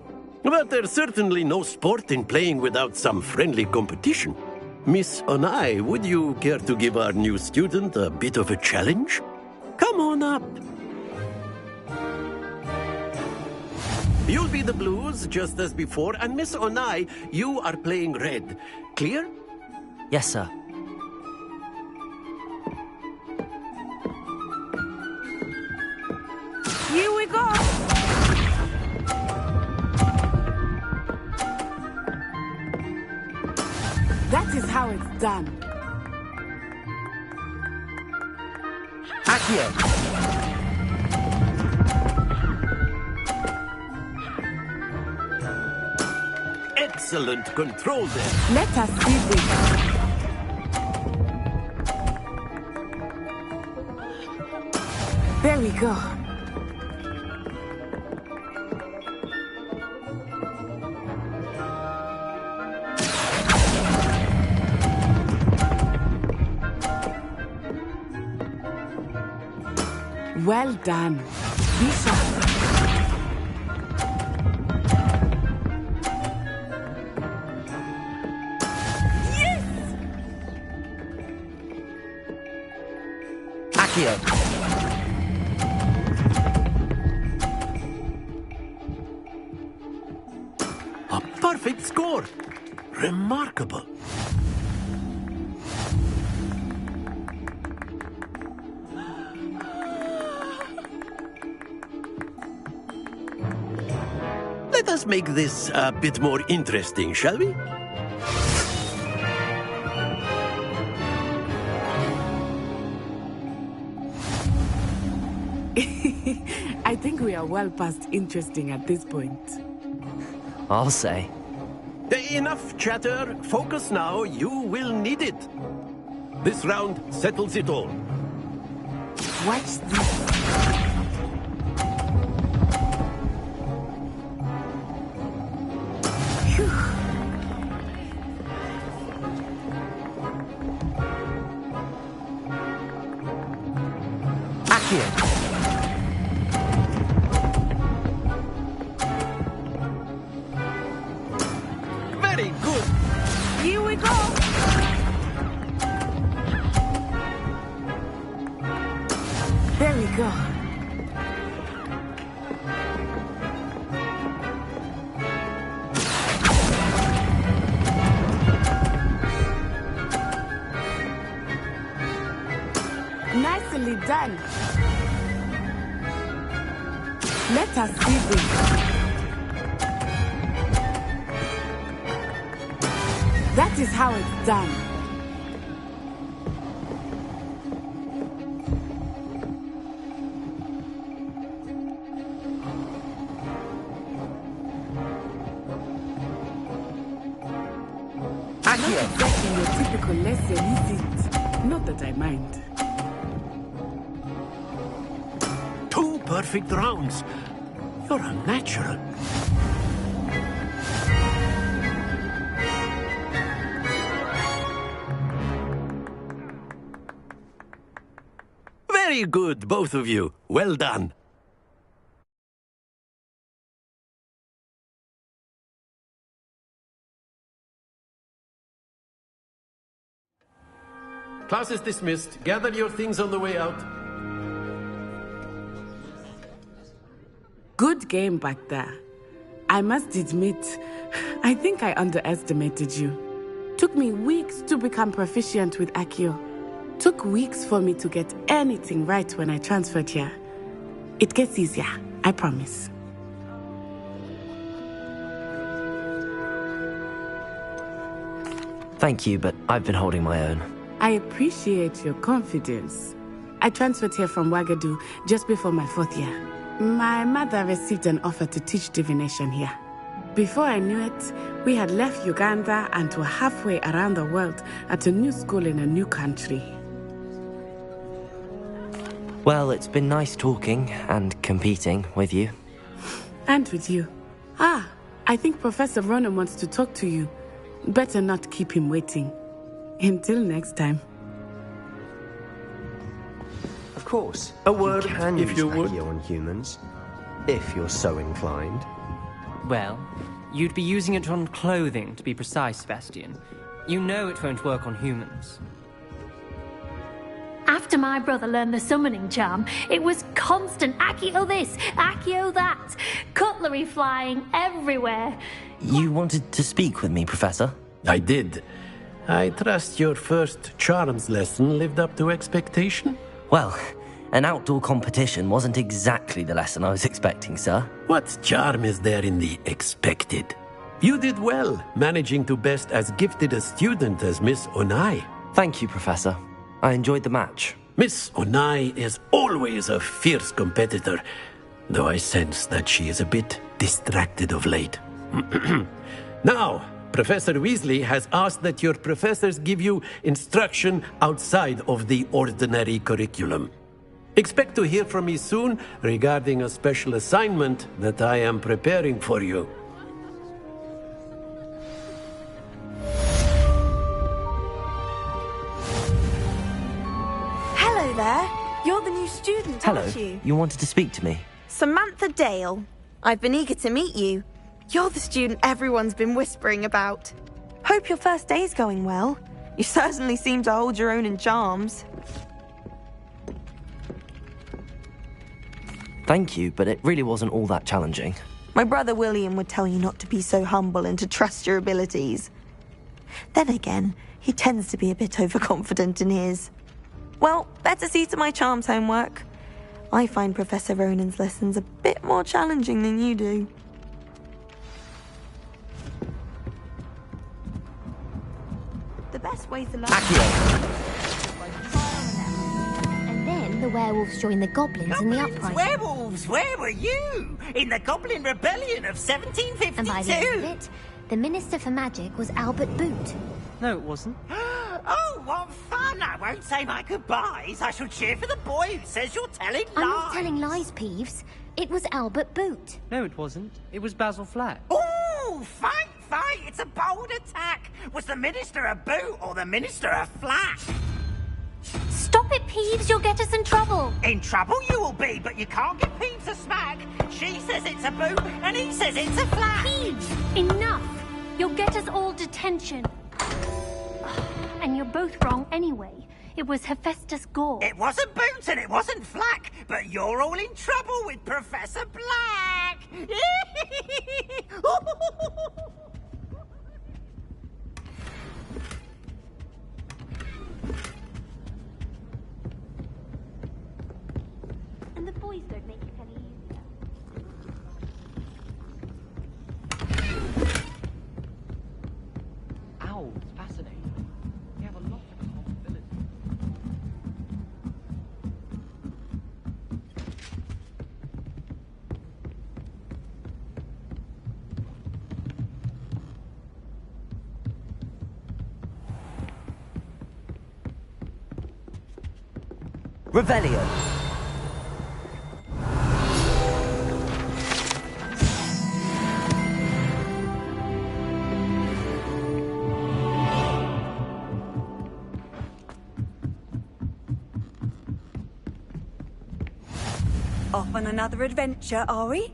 But there's certainly no sport in playing without some friendly competition. Miss Onai, would you care to give our new student a bit of a challenge? Come on up. You'll be the blues, just as before, and Miss Onai, you are playing red. Clear? Yes, sir. Here we go! That is how it's done. Accio! Excellent control there. Let us see this. There we go. Well done. Be sharp. Yes! Accio! A perfect score. Remarkable. Let us make this a bit more interesting, shall we? I think we are well past interesting at this point. I'll say. Enough chatter. Focus now. You will need it. This round settles it all. Watch this. Very good. Here we go. There we go. Nicely done. Let us see this. That is how it's done. Not exactly your typical lesson, is it? Not that I mind. 2 perfect rounds. You're a natural. Very good, both of you. Well done. Class is dismissed. Gather your things on the way out. Good game back there. I must admit, I think I underestimated you. Took me weeks to become proficient with Accio. Took weeks for me to get anything right when I transferred here. It gets easier, I promise. Thank you, but I've been holding my own. I appreciate your confidence. I transferred here from Wagadu just before my 4th year. My mother received an offer to teach divination here. Before I knew it, we had left Uganda and were halfway around the world at a new school in a new country. Well, it's been nice talking and competing with you. And with you. Ah, I think Professor Ronan wants to talk to you. Better not keep him waiting. Until next time. Of course. A word, you can if use you would. Accio on humans, if you're so inclined. Well, you'd be using it on clothing, to be precise, Sebastian. You know it won't work on humans. After my brother learned the summoning charm, it was constant Accio this, Accio that, cutlery flying everywhere. You wanted to speak with me, Professor? I did. I trust your first charms lesson lived up to expectation? Well, an outdoor competition wasn't exactly the lesson I was expecting, sir. What charm is there in the expected? You did well, managing to best as gifted a student as Miss Onai. Thank you, Professor. I enjoyed the match. Miss Onai is always a fierce competitor, though I sense that she is a bit distracted of late. Now, Professor Weasley has asked that your professors give you instruction outside of the ordinary curriculum. Expect to hear from me soon regarding a special assignment that I am preparing for you. Hello there. You're the new student, Hello. aren't you? You wanted to speak to me? Samantha Dale. I've been eager to meet you. You're the student everyone's been whispering about. Hope your first day's going well. You certainly seem to hold your own in charms. Thank you, but it really wasn't all that challenging. My brother William would tell you not to be so humble and to trust your abilities. Then again, he tends to be a bit overconfident in his. Well, better see to my charms homework. I find Professor Ronan's lessons a bit more challenging than you do. The best way to learn... And then the the werewolves joined the goblins in the uprising. Werewolves, where were you? In the Goblin Rebellion of 1752? And by the end of it, the Minister for Magic was Albert Boot. No, it wasn't. Oh, what fun! I won't say my goodbyes. I shall cheer for the boy who says you're telling lies. I'm not telling lies, Peeves. It was Albert Boot. No, it wasn't. It was Basil Flack. Oh, fight! It's a bold attack. Was the Minister a boot or the Minister a flack? Stop it, Peeves. You'll get us in trouble. In trouble you will be, but you can't give Peeves a smack. She says it's a boot, and he says it's a flack. Peeves, enough. You'll get us all detention. And you're both wrong anyway. It was Hephaestus Gore. It wasn't Boot and it wasn't Flack, but you're all in trouble with Professor Black. And the boys don't make it any easier. Owls, fascinating. They have a lot of possibilities. Revelio. Off on another adventure, are we?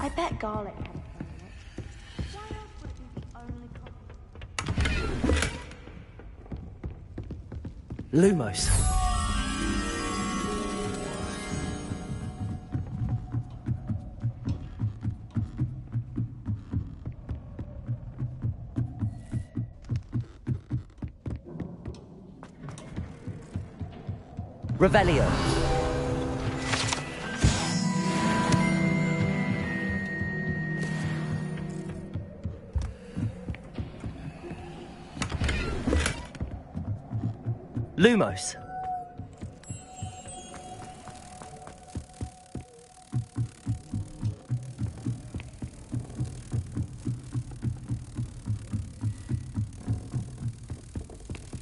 I bet garlic has some in it. Why else would it be the only Lumos. Revelio. Lumos.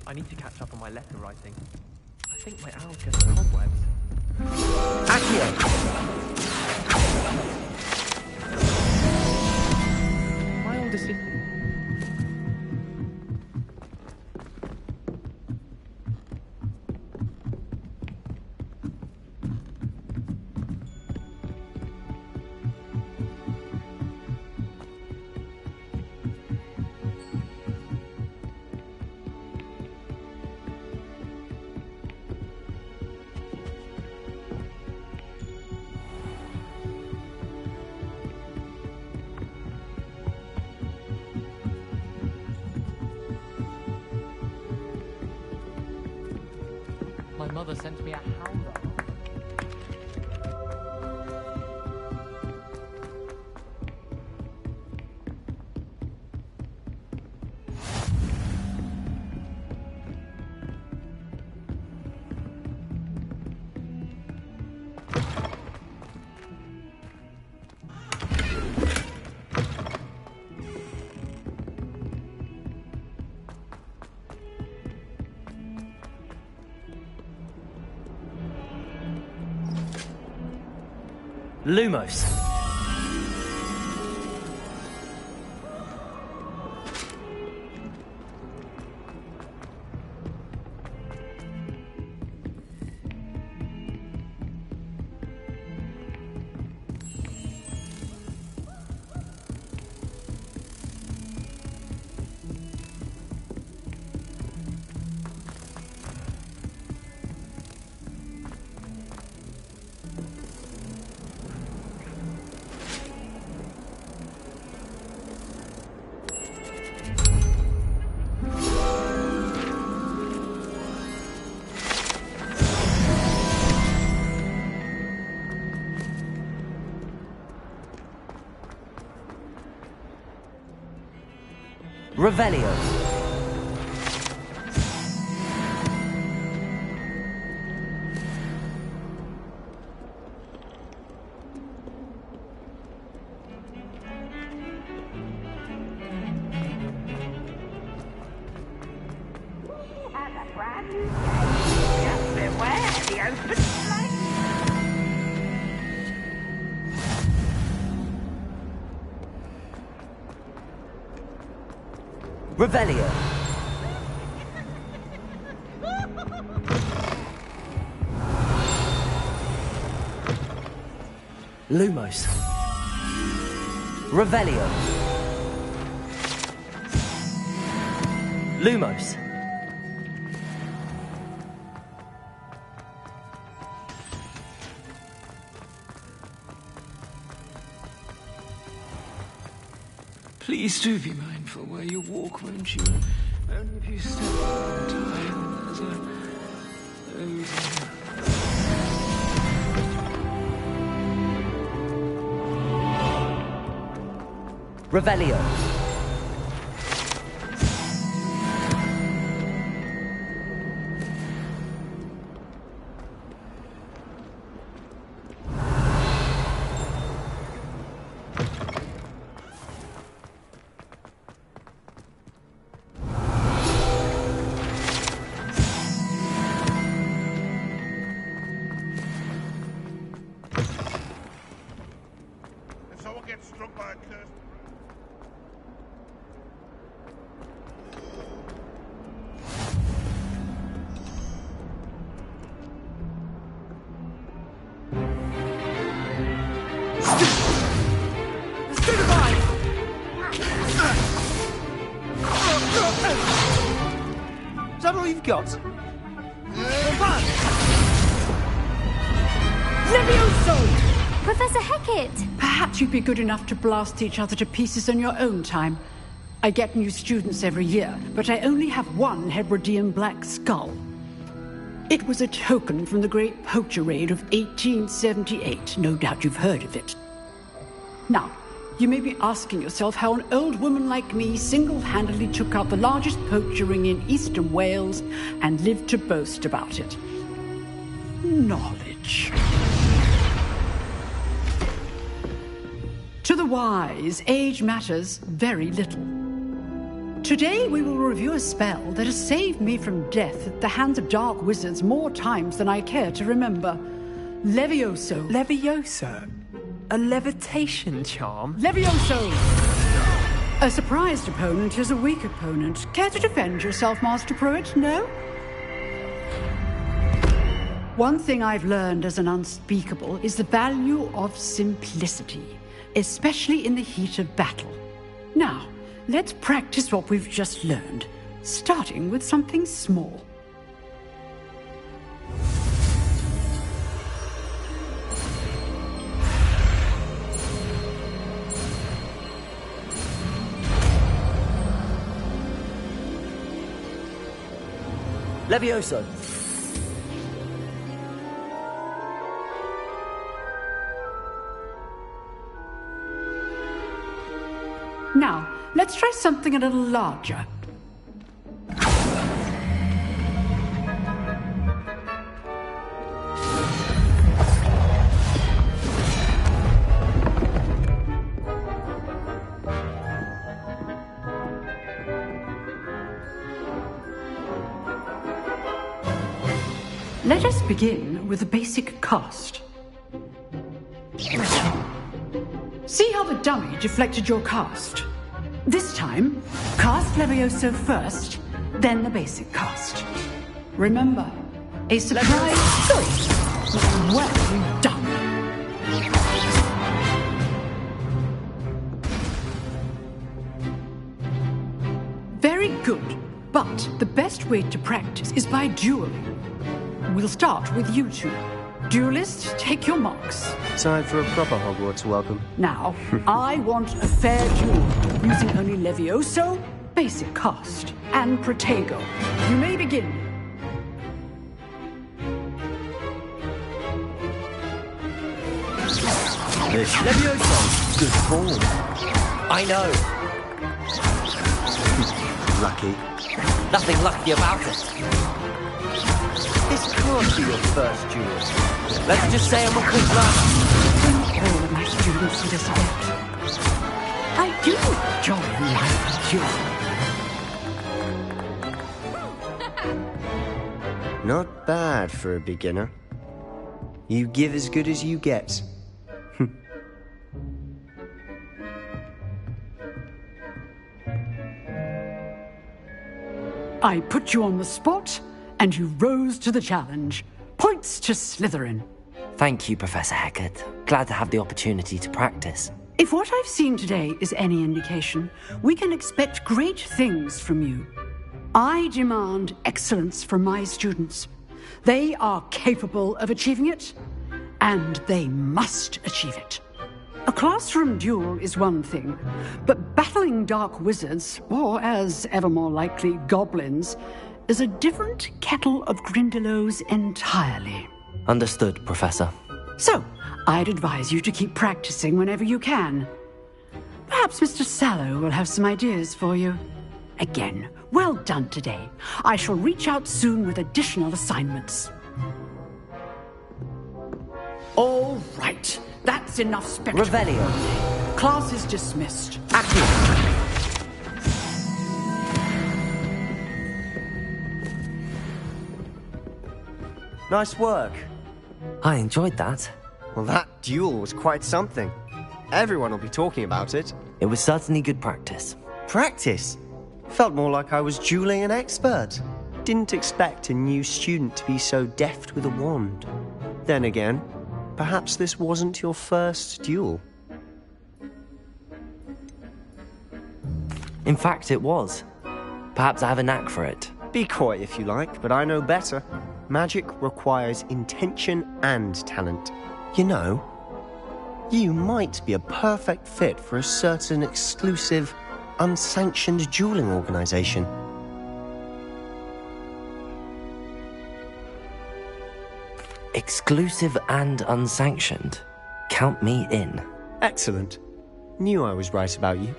I need to catch up on my letter writing. I think my owl's getting cobwebs. Accio. My oldest is... My mother sent me a howler. Lumos. Revelio. Revelio. Lumos. Revelio. Lumos. Please do be mindful where you walk, won't you? Only if you step one time, there's a... Revelio. Is that all you've got? Levioso! Professor Hecat! Perhaps you'd be good enough to blast each other to pieces on your own time. I get new students every year, but I only have one Hebridean black skull. It was a token from the Great Poacher Raid of 1878. No doubt you've heard of it. Now, you may be asking yourself how an old woman like me single-handedly took out the largest poacher ring in eastern Wales and lived to boast about it. Knowledge. To the wise, age matters very little. Today we will review a spell that has saved me from death at the hands of dark wizards more times than I care to remember. Levioso. Levioso? A levitation charm? Levioso! A surprised opponent is a weak opponent. Care to defend yourself, Master Pruitt? No? One thing I've learned as an unspeakable is the value of simplicity, especially in the heat of battle. Now, let's practice what we've just learned, starting with something small. Levioso. Now, let's try something a little larger. Let us begin with a basic cast. See how the dummy deflected your cast? This time, cast Levioso first, then the basic cast. Remember, a surprise choice. Well done. Very good, but the best way to practice is by dueling. We'll start with you two. Duelists, take your marks. Time for a proper Hogwarts welcome. Now, I want a fair duel, using only Levioso, basic cast, and Protego. You may begin. Levioso, good form. I know. lucky. Nothing lucky about it. This can't be your first duel. Let's just say I'm a quick learner. All of my students see this event. I do enjoy life duel. Not bad for a beginner. You give as good as you get. I put you on the spot, and you rose to the challenge. Points to Slytherin. Thank you, Professor Hecat. Glad to have the opportunity to practice. If what I've seen today is any indication, we can expect great things from you. I demand excellence from my students. They are capable of achieving it, and they must achieve it. A classroom duel is one thing, but battling dark wizards, or as ever more likely, goblins, is a different kettle of Grindylows entirely. Understood, Professor. So, I'd advise you to keep practicing whenever you can. Perhaps Mr. Sallow will have some ideas for you. Again, well done today. I shall reach out soon with additional assignments. All right. That's enough spectacle. Revelio. Class is dismissed. Accio. Nice work. I enjoyed that. Well, that duel was quite something. Everyone will be talking about it. It was certainly good practice. Practice? Felt more like I was dueling an expert. Didn't expect a new student to be so deft with a wand. Then again, perhaps this wasn't your first duel. In fact, it was. Perhaps I have a knack for it. Be coy if you like, but I know better. Magic requires intention and talent. You know, you might be a perfect fit for a certain exclusive, unsanctioned dueling organization. Exclusive and unsanctioned. Count me in. Excellent. Knew I was right about you.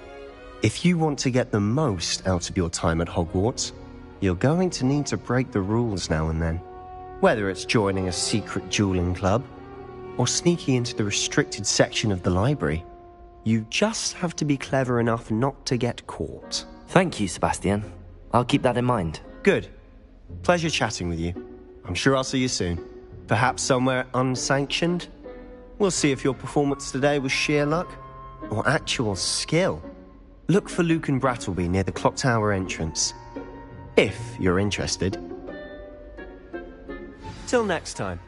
If you want to get the most out of your time at Hogwarts, you're going to need to break the rules now and then. Whether it's joining a secret dueling club, or sneaking into the restricted section of the library, you just have to be clever enough not to get caught. Thank you, Sebastian. I'll keep that in mind. Good. Pleasure chatting with you. I'm sure I'll see you soon. Perhaps somewhere unsanctioned? We'll see if your performance today was sheer luck or actual skill. Look for Luke and Brattleby near the clock tower entrance. If you're interested. Till next time.